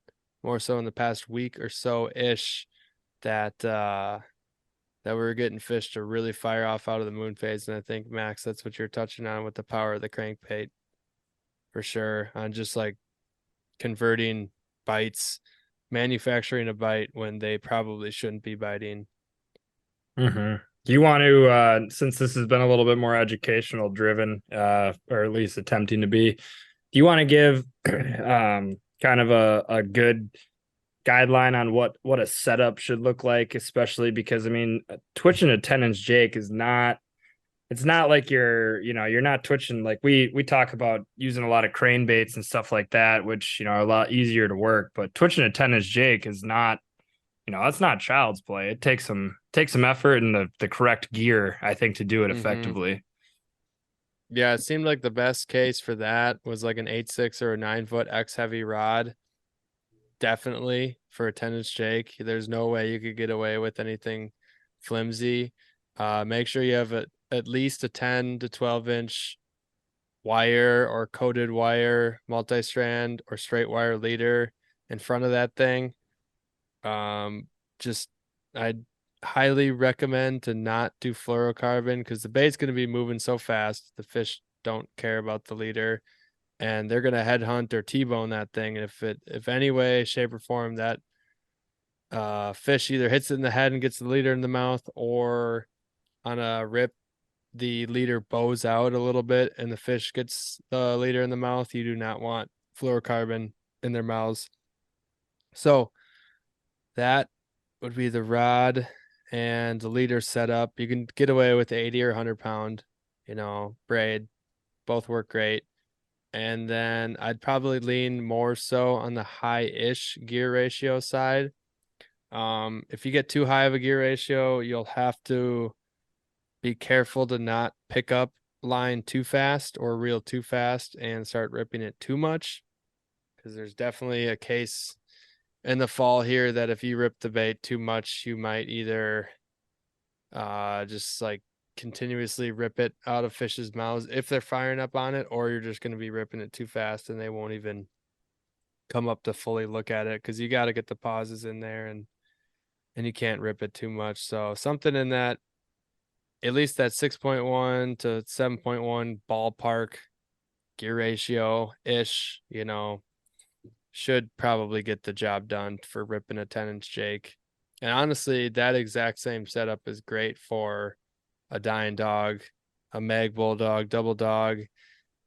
more so in the past week or so ish, that that we were getting fish to really fire off out of the moon phase. And I think, Max, that's what you're touching on with the power of the crankbait, for sure, on just like converting bites, manufacturing a bite when they probably shouldn't be biting. Do you want to, since this has been a little bit more educational driven, or at least attempting to be, do you want to give kind of a good guideline on what a setup should look like, especially because I mean, twitching a 10-inch Jake is not, it's not like you're not twitching like we talk about using a lot of crane baits and stuff like that, which are a lot easier to work, but twitching a 10-inch Jake is not, that's not child's play. It takes some effort and the correct gear, I think, to do it effectively. Yeah, it seemed like the best case for that was like an 8.6 or a 9-foot X heavy rod. Definitely for a 10-inch Jake. There's no way you could get away with anything flimsy. Make sure you have at least a 10 to 12-inch wire or coated wire, multi-strand or straight wire leader in front of that thing. Just I'd highly recommend to not do fluorocarbon because the bait's going to be moving so fast. The fish don't care about the leader, and they're going to headhunt or T-bone that thing. And if any way, shape, or form that fish either hits it in the head and gets the leader in the mouth, or on a rip, the leader bows out a little bit and the fish gets the leader in the mouth, you do not want fluorocarbon in their mouths. So that would be the rod and the leader setup. You can get away with 80 or 100 pound, braid. Both work great. And then I'd probably lean more so on the high-ish gear ratio side. If you get too high of a gear ratio, you'll have to be careful to not pick up line too fast or reel too fast and start ripping it too much, because there's definitely a case in the fall here that if you rip the bait too much, you might either just like continuously rip it out of fish's mouths if they're firing up on it, or you're just going to be ripping it too fast and they won't even come up to fully look at it, because you got to get the pauses in there and you can't rip it too much. So something in that, at least that 6.1 to 7.1 ballpark gear ratio ish, should probably get the job done for ripping a 10-inch Jake. And honestly, that exact same setup is great for a dying dog, a mag bulldog, double dog,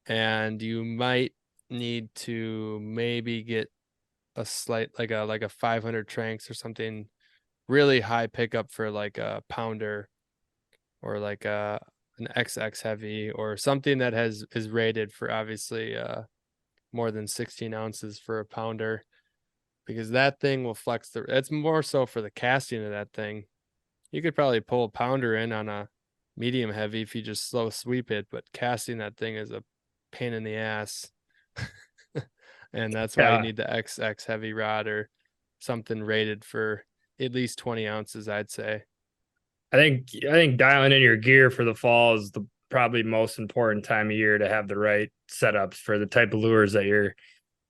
and you might need to maybe get a slight like a 500 tranks or something really high pickup for like a pounder, or like an XX heavy, or something that is rated for obviously more than 16 ounces for a pounder, because that thing will flex it's more so for the casting of that thing. You could probably pull a pounder in on a medium heavy if you just slow sweep it, but casting that thing is a pain in the ass. And that's why you need the XX heavy rod or something rated for at least 20 ounces, I'd say. I think dialing in your gear for the fall is the probably most important time of year to have the right setups for the type of lures that you're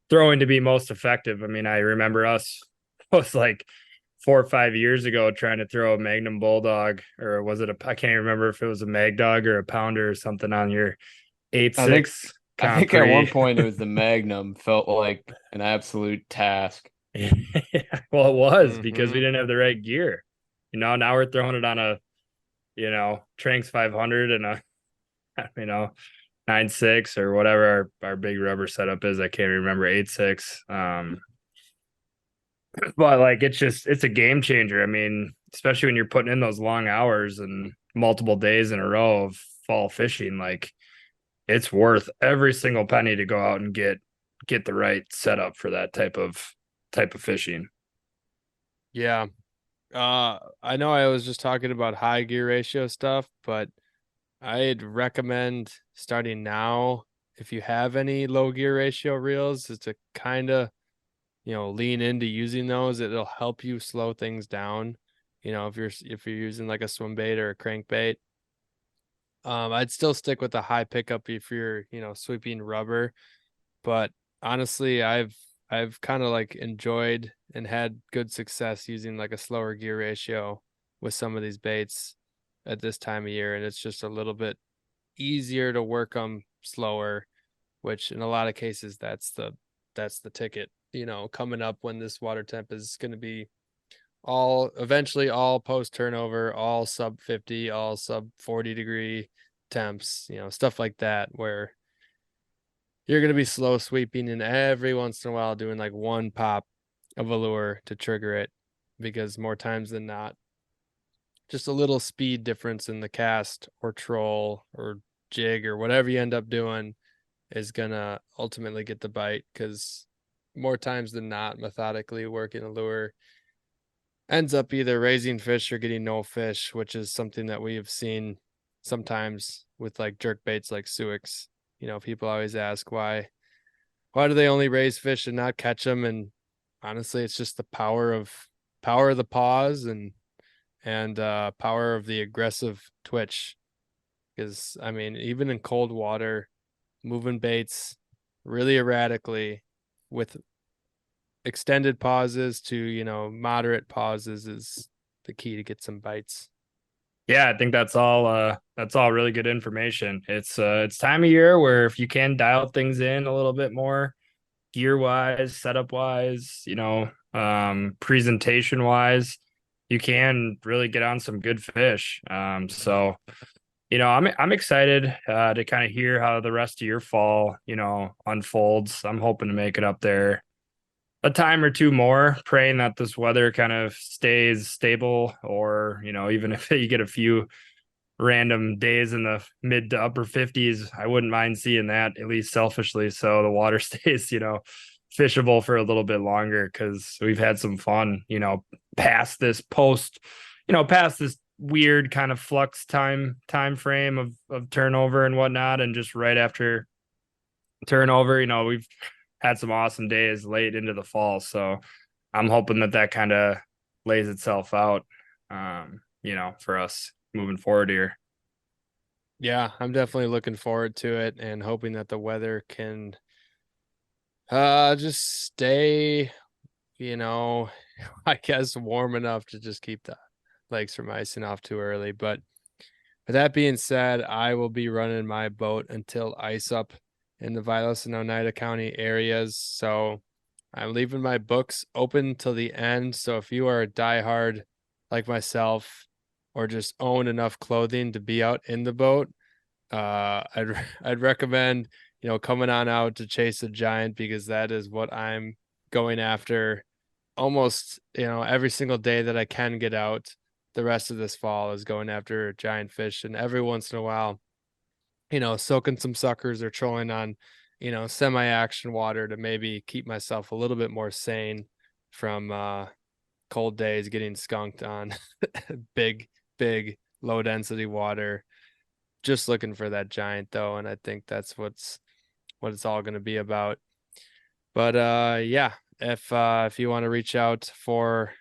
throwing to be most effective. I mean, I remember us was like 4 or 5 years ago trying to throw a Magnum Bulldog, or was it I can't remember if it was a Mag Dog or a pounder or something on your 8.6. I think at one point it was the Magnum. Felt like an absolute task. Yeah, well, it was because we didn't have the right gear. Now we're throwing it on a, Tranks 500 and a, 9.6 or whatever our big rubber setup is. I can't remember, 8.6. But like, it's a game changer. I mean, especially when you're putting in those long hours and multiple days in a row of fall fishing, like it's worth every single penny to go out and get the right setup for that type of fishing. Yeah. I know I was just talking about high gear ratio stuff, but I'd recommend starting now, if you have any low gear ratio reels, is to kind of, lean into using those. It'll help you slow things down. if you're using like a swim bait or a crankbait. I'd still stick with the high pickup if you're, sweeping rubber. But honestly, I've kind of like enjoyed and had good success using like a slower gear ratio with some of these baits at this time of year, and it's just a little bit easier to work them slower, which in a lot of cases that's the ticket, coming up when this water temp is going to be eventually all post turnover, all sub 50, all sub 40-degree temps, stuff like that, where you're going to be slow sweeping and every once in a while doing like one pop of a lure to trigger it, because more times than not, just a little speed difference in the cast or troll or jig or whatever you end up doing is going to ultimately get the bite, because more times than not, methodically working a lure ends up either raising fish or getting no fish, which is something that we have seen sometimes with like jerk baits like Suix. People always ask why do they only raise fish and not catch them? And honestly, it's just the power of the pause and power of the aggressive twitch. Because I mean, even in cold water, moving baits really erratically with extended pauses to moderate pauses is the key to get some bites. Yeah, I think that's all really good information. It's time of year where if you can dial things in a little bit more, gear wise, setup wise, presentation wise, you can really get on some good fish. So I'm excited to kind of hear how the rest of your fall, unfolds. I'm hoping to make it up there a time or two more, praying that this weather kind of stays stable, or even if you get a few random days in the mid to upper 50s, I wouldn't mind seeing that, at least selfishly, so the water stays fishable for a little bit longer, because we've had some fun past this weird kind of flux time frame of turnover and whatnot, and just right after turnover, we've had some awesome days late into the fall. So I'm hoping that kind of lays itself out, for us moving forward here. Yeah, I'm definitely looking forward to it and hoping that the weather can just stay, I guess warm enough to just keep the lakes from icing off too early. But with that being said, I will be running my boat until ice up in the Vilas and Oneida County areas. So I'm leaving my books open till the end. So if you are a diehard like myself, or just own enough clothing to be out in the boat, I'd recommend, coming on out to chase a giant, because that is what I'm going after almost, every single day that I can get out. The rest of this fall is going after giant fish, and every once in a while, soaking some suckers or trolling on, semi-action water to maybe keep myself a little bit more sane from cold days getting skunked on big low density water. Just looking for that giant though, and I think that's what it's all going to be about. But yeah, if you want to reach out for,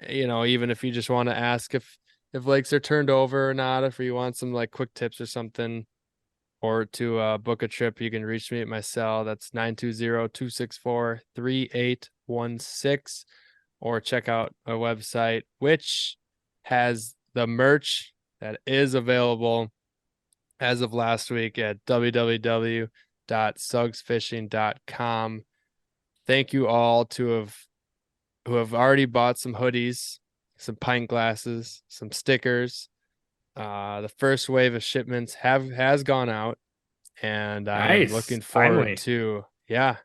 even if you just want to ask if lakes are turned over or not, if you want some like quick tips or something, or to book a trip, you can reach me at my cell. That's 920-264-3816, or check out my website, which has the merch that is available as of last week at www.sugsfishing.com. Thank you all who have already bought some hoodies, some pint glasses, some stickers. The first wave of shipments has gone out, and I'm Nice. looking forward Finally. to yep.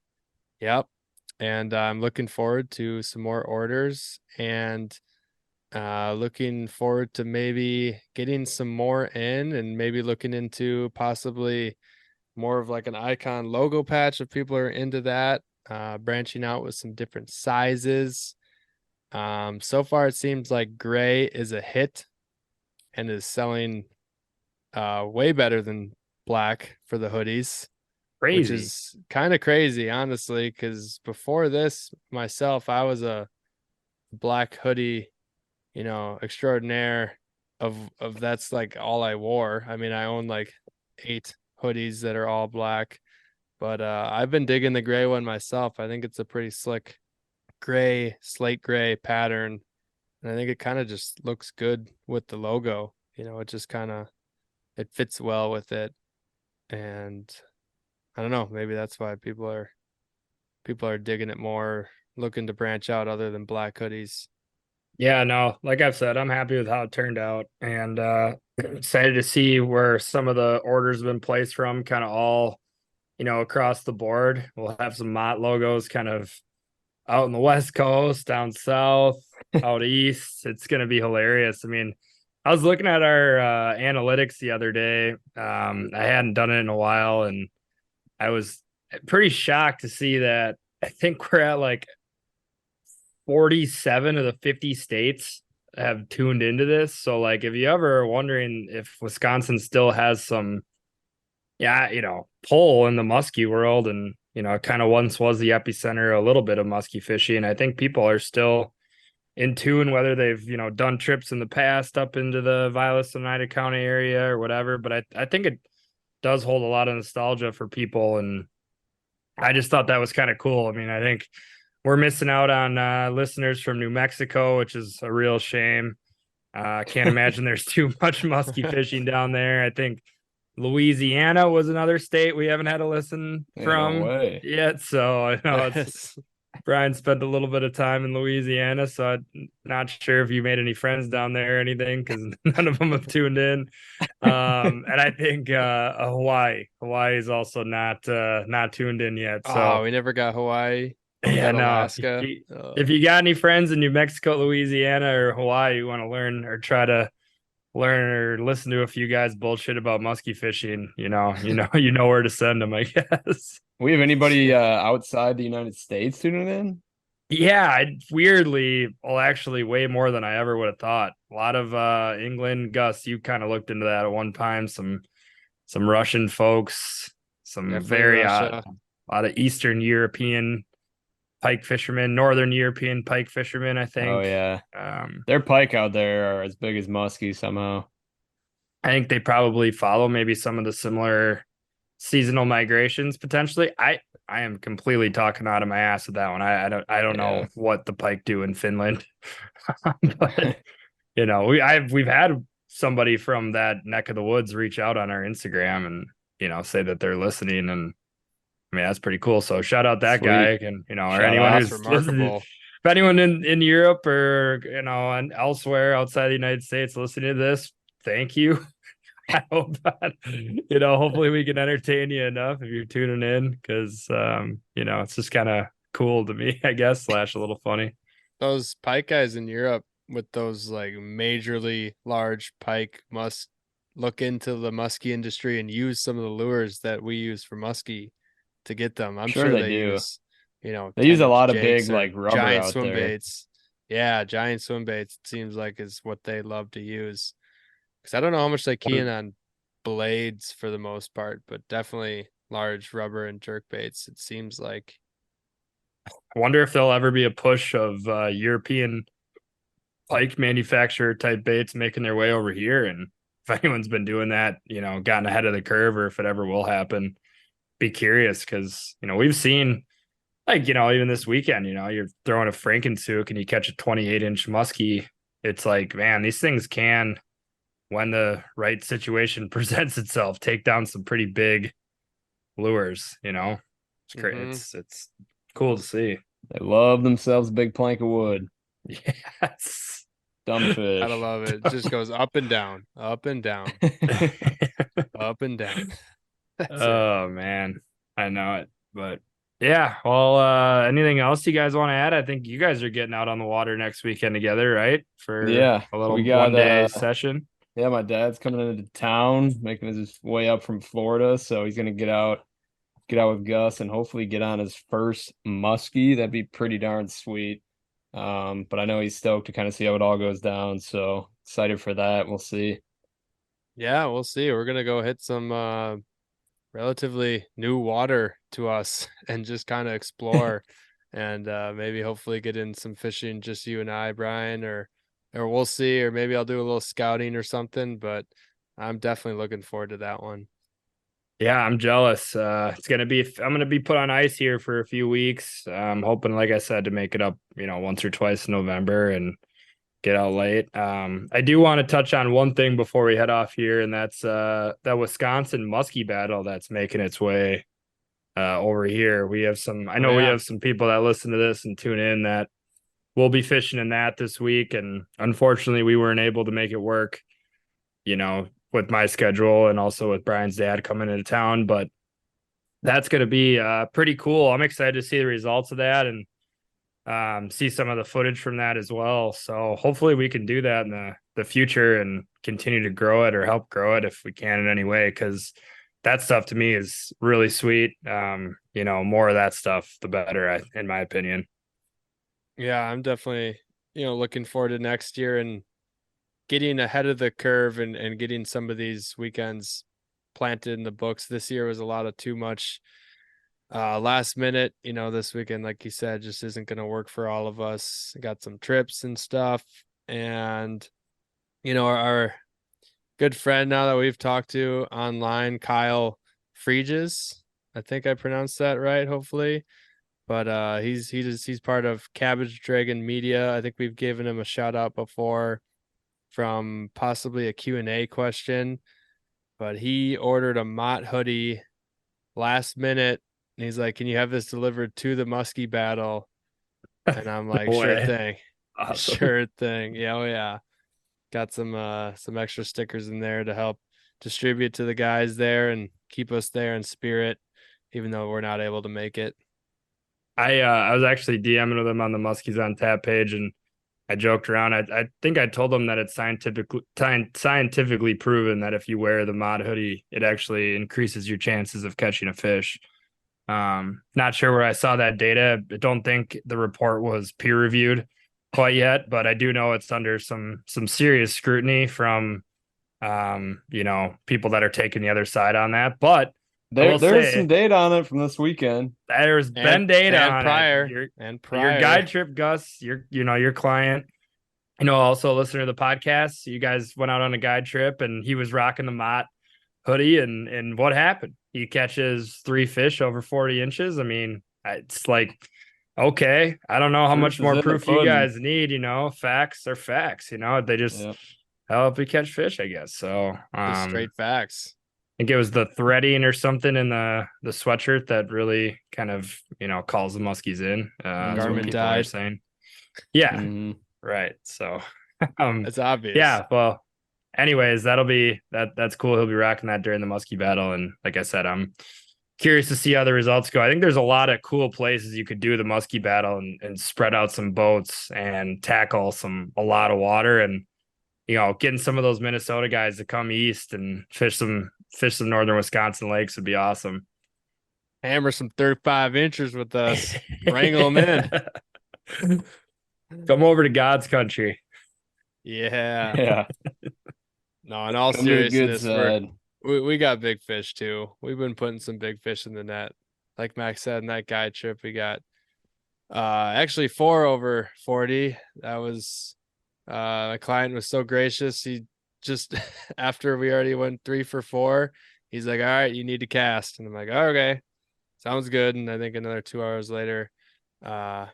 And I'm looking forward to some more orders, and looking forward to maybe getting some more in, and maybe looking into possibly more of like an icon logo patch if people are into that, branching out with some different sizes. So far it seems like gray is a hit and is selling way better than black for the hoodies, which Crazy. is kind of crazy, honestly, because before this myself, I was a black hoodie extraordinaire of that's like all I wore. I mean, I own like 8 hoodies that are all black, but I've been digging the gray one myself. I think it's a pretty slick gray, slate gray pattern. And I think it kind of just looks good with the logo. It just kind of it fits well with it. And I don't know, maybe that's why people are digging it more, looking to branch out other than black hoodies. Yeah, no, like I've said, I'm happy with how it turned out, and excited to see where some of the orders have been placed from, kind of all, across the board. We'll have some Mott logos kind of out in the West Coast, down south, out east. It's going to be hilarious. I mean, I was looking at our analytics the other day. I hadn't done it in a while, and I was pretty shocked to see that I think we're at like 47 of the 50 states have tuned into this. So, like, if you ever are wondering if Wisconsin still has some, pull in the muskie world, and, it kind of once was the epicenter, a little bit of muskie fishing, I think people are still in tune, whether they've, done trips in the past up into the Vilas and Oneida County area or whatever. But I think it does hold a lot of nostalgia for people. And I just thought that was kind of cool. I mean, I think we're missing out on listeners from New Mexico, which is a real shame. I can't imagine there's too much musky fishing down there. I think Louisiana was another state we haven't had a listen from yet. So I know Brian spent a little bit of time in Louisiana, so I'm not sure if you made any friends down there or anything, because none of them have tuned in. And I think Hawaii is also not tuned in yet. So we never got Hawaii. Yeah, no. Alaska. If you got any friends in New Mexico, Louisiana, or Hawaii, you want to learn or try to learn or listen to a few guys bullshit about musky fishing, you know where to send them, I guess. We have anybody outside the United States tuning in? Yeah, weirdly, well, actually, way more than I ever would have thought. A lot of England. Gus, you kind of looked into that at one time. Some Russian folks, some Definitely a lot of Eastern European pike fishermen, Northern European pike fishermen, I think. Oh yeah, their pike out there are as big as muskie somehow. I think they probably follow maybe some of the similar seasonal migrations potentially. I am completely talking out of my ass with that one. I don't know what the pike do in Finland, but we've had somebody from that neck of the woods reach out on our Instagram and say that they're listening, and I mean, that's pretty cool. So shout out that guy, and or anyone who's remarkable. If anyone in Europe or and elsewhere outside the United States listening to this, thank you. I hope that hopefully we can entertain you enough if you're tuning in, because it's just kind of cool to me, I guess, / a little funny. Those pike guys in Europe with those like majorly large pike must look into the muskie industry and use some of the lures that we use for muskie to get them. I'm sure they do. They use a lot of big like rubber giant out swim there. baits. Yeah, giant swim baits, it seems like, is what they love to use. Because I don't know how much they key in on blades for the most part, but definitely large rubber and jerk baits, it seems like. I wonder if there'll ever be a push of European pike manufacturer type baits making their way over here, and if anyone's been doing that, gotten ahead of the curve, or if it ever will happen. Be curious, because we've seen, like, even this weekend, you're throwing a Frankensook and you catch a 28-inch muskie. It's like, man, these things can, when the right situation presents itself, take down some pretty big lures. It's great. It's cool to see. They love themselves a big plank of wood. Yes. Dumb fish. Gotta love it. It just goes up and down, up and down, up and down. Oh man, I know it. But yeah, well, anything else you guys want to add? I think you guys are getting out on the water next weekend together, right? For a little one-day session. Yeah, my dad's coming into town, making his way up from Florida, so he's gonna get out with Gus and hopefully get on his first muskie. That'd be pretty darn sweet. But I know he's stoked to kind of see how it all goes down, so excited for that. We'll see. Yeah, we'll see. We're gonna go hit some relatively new water to us and just kind of explore and maybe hopefully get in some fishing, just you and I, Brian, or or we'll see, or maybe I'll do a little scouting or something, but I'm definitely looking forward to that one. Yeah, I'm jealous. I'm gonna be put on ice here for a few weeks. I'm hoping, like I said, to make it up, once or twice in November and get out late. I do want to touch on one thing before we head off here, and that's that Wisconsin Muskie battle that's making its way over here. We have we have some people that listen to this and tune in that will be fishing in that this week, and unfortunately we weren't able to make it work, with my schedule and also with Brian's dad coming into town, but that's going to be pretty cool. I'm excited to see the results of that and see some of the footage from that as well. So hopefully we can do that in the future and continue to grow it or help grow it if we can in any way, because that stuff to me is really sweet. More of that stuff, the better, in my opinion. Yeah, I'm definitely, looking forward to next year and getting ahead of the curve and getting some of these weekends planted in the books. This year was a lot of too much last minute. This weekend, like you said, just isn't going to work for all of us. Got some trips and stuff. And, our good friend now that we've talked to online, Kyle Freeges, I think I pronounced that right, hopefully. But he's part of Cabbage Dragon Media. I think we've given him a shout out before from possibly a Q&A question, but he ordered a Mott hoodie last minute, and he's like, "Can you have this delivered to the Muskie battle?" And I'm like, No "Sure way. thing." Awesome. Sure thing. Yeah, oh yeah. Got some extra stickers in there to help distribute to the guys there and keep us there in spirit, even though we're not able to make it. I was actually DMing with him on the Muskies on Tap page, and I joked around. I think I told him that it's scientifically proven that if you wear the mod hoodie, it actually increases your chances of catching a fish. Not sure where I saw that data. I don't think the report was peer reviewed quite yet, but I do know it's under some serious scrutiny from people that are taking the other side on that. But There's some data on it from this weekend. There's been data and on prior, it. and prior. Your guide trip, Gus, your client, also a listener to the podcast. You guys went out on a guide trip and he was rocking the Mott hoodie. And what happened? He catches 3 fish over 40 inches. I mean, it's like, okay, I don't know how much more proof you guys need. Facts are facts. They just help you catch fish, I guess. So just straight facts. I think it was the threading or something in the sweatshirt that really kind of, calls the Muskies in. Garment dyed. Saying. Yeah. Right. So it's obvious. Yeah. Well, anyways, that's cool. He'll be rocking that during the Muskie battle. And like I said, I'm curious to see how the results go. I think there's a lot of cool places you could do the Muskie battle and spread out some boats and tackle a lot of water and, getting some of those Minnesota guys to come east and fish some northern Wisconsin lakes would be awesome. Hammer some 35 inches with us. Wrangle them in. Come over to God's country. Yeah. Yeah. No, in all seriousness, we got big fish too. We've been putting some big fish in the net. Like Max said, in that guide trip, we got actually 4 over 40. That was my client was so gracious. He just after we already went 3 for 4, he's like, "All right, you need to cast." And I'm like, "Oh, okay, sounds good." And I think another 2 hours later, I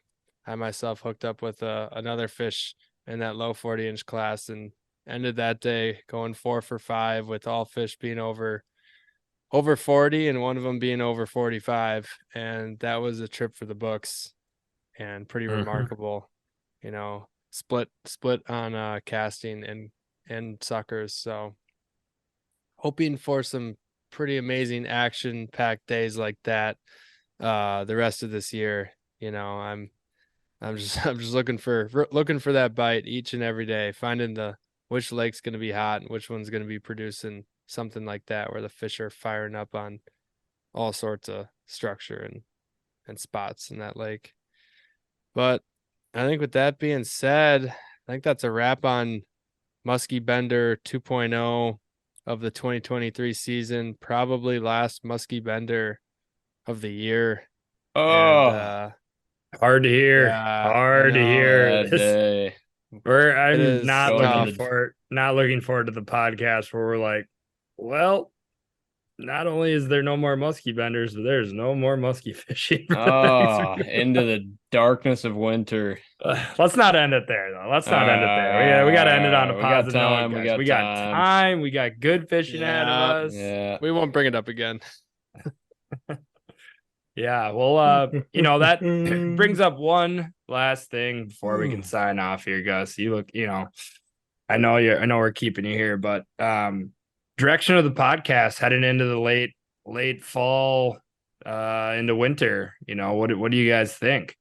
myself hooked up with another fish in that low 40-inch class and ended that day going 4 for 5 with all fish being over 40 and one of them being over 45. And that was a trip for the books and pretty remarkable, split on casting and suckers. So hoping for some pretty amazing action packed days like that the rest of this year. I'm just looking for that bite each and every day, finding which lake's going to be hot and which one's going to be producing something like that where the fish are firing up on all sorts of structure and spots in that lake. But I think with that being said, I think that's a wrap on Musky Bender 2.0 of the 2023 season. Probably last Musky Bender of the year. Oh, hard to hear. Yeah, Hard to hear. That day. I'm is not tough. not looking forward to the podcast where we're like, well, not only is there no more musky benders, but there's no more musky fishing for the next Oh, week. into the darkness of winter. Let's not end it there, though. Let's not end it there. We got to end it on a We got positive note, time. We guys. got We got time. time. We got good fishing ahead of Yeah. us. Yeah. We won't bring it up again. Yeah. Well, that brings up one last thing before we can sign off here, Gus. You look, I know we're keeping you here, but direction of the podcast heading into the late fall, into winter. What do you guys think?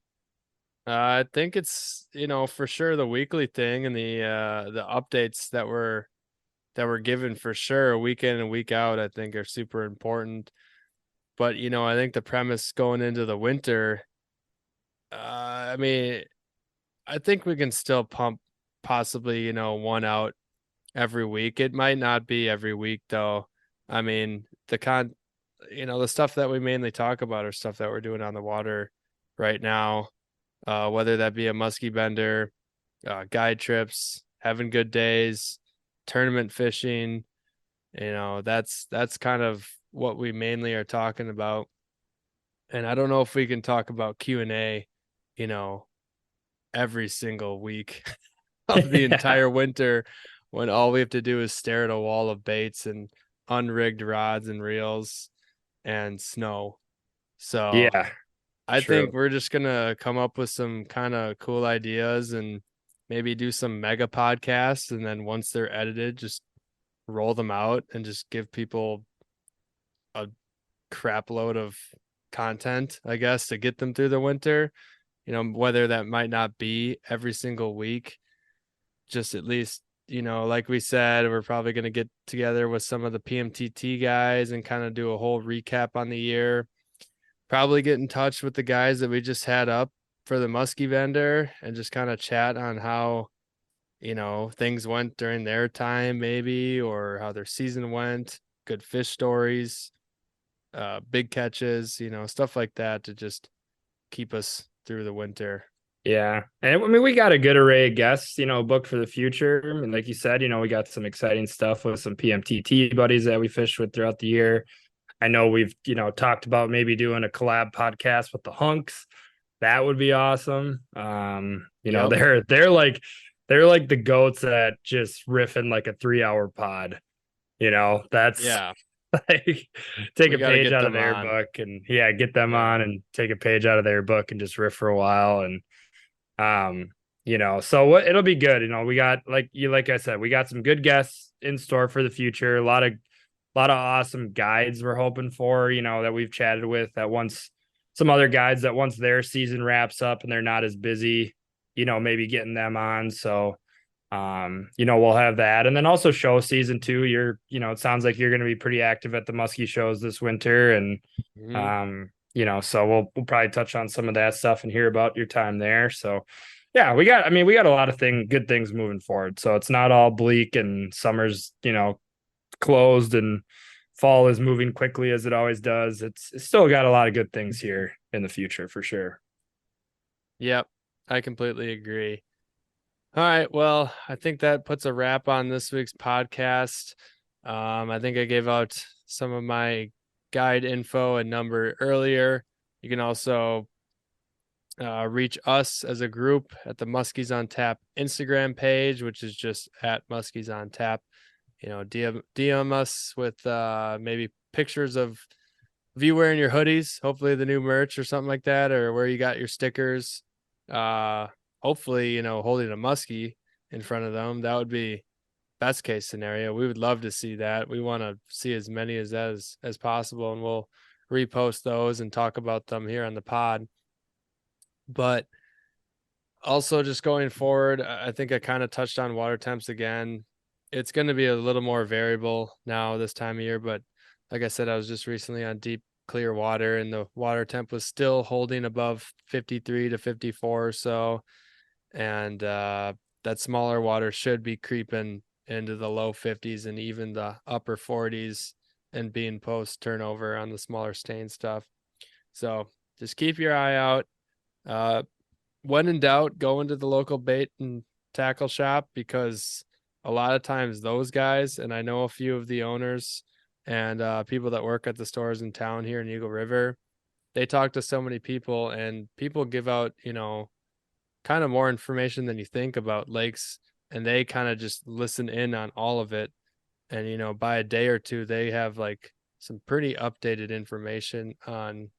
I think it's, for sure the weekly thing and the updates that we're given for sure week in and week out, I think are super important. But, I think the premise going into the winter, I mean, I think we can still pump possibly, one out every week. It might not be every week though. I mean, the stuff that we mainly talk about are stuff that we're doing on the water right now. Whether that be a musky bender, guide trips, having good days, tournament fishing, that's kind of what we mainly are talking about. And I don't know if we can talk about Q&A, every single week of the entire winter when all we have to do is stare at a wall of baits and unrigged rods and reels and snow. So Yeah, I true. think we're just gonna come up with some kind of cool ideas and maybe do some mega podcasts, and then once they're edited, just roll them out and just give people a crap load of content, I guess, to get them through the winter. Whether that might not be every single week, just at least, like we said, we're probably going to get together with some of the PMTT guys and kind of do a whole recap on the year. Probably get in touch with the guys that we just had up for the Musky Bender and just kind of chat on how, things went during their time maybe, or how their season went, good fish stories, big catches, stuff like that to just keep us through the winter. Yeah. And I mean, we got a good array of guests, booked for the future. I mean, like you said, we got some exciting stuff with some PMTT buddies that we fished with throughout the year. I know we've, talked about maybe doing a collab podcast with the Hunks. That would be awesome. Yep. They're like the goats that just riffing like a 3-hour pod. That's Yeah. like take We a gotta page get out of them their on. book and get them on and take a page out of their book and just riff for a while. And so it'll be good. We got like I said, we got some good guests in store for the future. A lot of awesome guides we're hoping for, that we've chatted with, that once some other guides that once their season wraps up and they're not as busy, maybe getting them on. So we'll have that. And then also show season 2. It sounds like you're going to be pretty active at the Muskie shows this winter. And, so we'll probably touch on some of that stuff and hear about your time there. So yeah, we got a lot of good things moving forward. So it's not all bleak and summer's, closed and fall is moving quickly as it always does. It's still got a lot of good things here in the future for sure. Yep. I completely agree. All right. Well, I think that puts a wrap on this week's podcast. I think I gave out some of my guide info and number earlier. You can also reach us as a group at the Muskies on Tap Instagram page, which is just at Muskies on Tap. DM us with maybe pictures of you wearing your hoodies, hopefully the new merch or something like that, or where you got your stickers. Hopefully, holding a muskie in front of them. That would be best case scenario. We would love to see that. We want to see as many as possible, and we'll repost those and talk about them here on the pod. But also just going forward, I think I kind of touched on water temps again. It's going to be a little more variable now this time of year, but like I said, I was just recently on deep clear water and the water temp was still holding above 53 to 54 or so. And that smaller water should be creeping into the low 50s and even the upper 40s and being post turnover on the smaller stain stuff. So just keep your eye out. When in doubt, go into the local bait and tackle shop, because a lot of times those guys, and I know a few of the owners and people that work at the stores in town here in Eagle River, they talk to so many people, and people give out, kind of more information than you think about lakes, and they kind of just listen in on all of it. And, by a day or two, they have like some pretty updated information on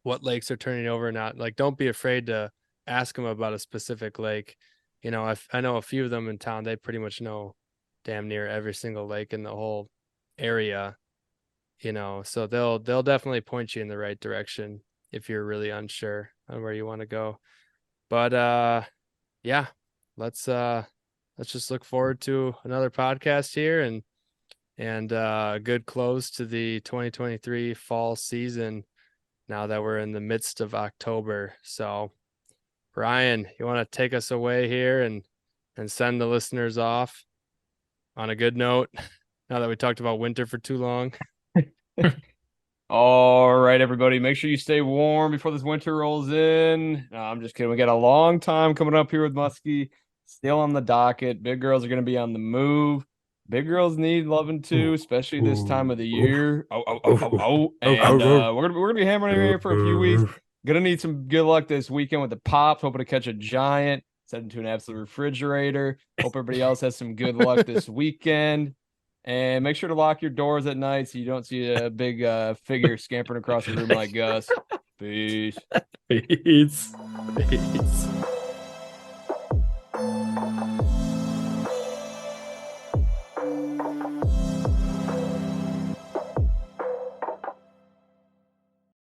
what lakes are turning over or not. Like, don't be afraid to ask them about a specific lake. I know a few of them in town, they pretty much know damn near every single lake in the whole area, so they'll definitely point you in the right direction if you're really unsure on where you want to go. But yeah, let's just look forward to another podcast here and a good close to the 2023 fall season now that we're in the midst of October. So Brian, you want to take us away here and send the listeners off on a good note now that we talked about winter for too long? All right, everybody, make sure you stay warm before this winter rolls in. No, I'm just kidding. We got a long time coming up here with Muskie. Still on the docket. Big girls are going to be on the move. Big girls need loving too, especially this time of the year. And we're gonna be hammering here for a few weeks. Gonna need some good luck this weekend with the Pops. Hoping to catch a giant, set into an absolute refrigerator. Hope everybody else has some good luck this weekend. And make sure to lock your doors at night so you don't see a big figure scampering across the room like Gus. Peace. Peace. Peace.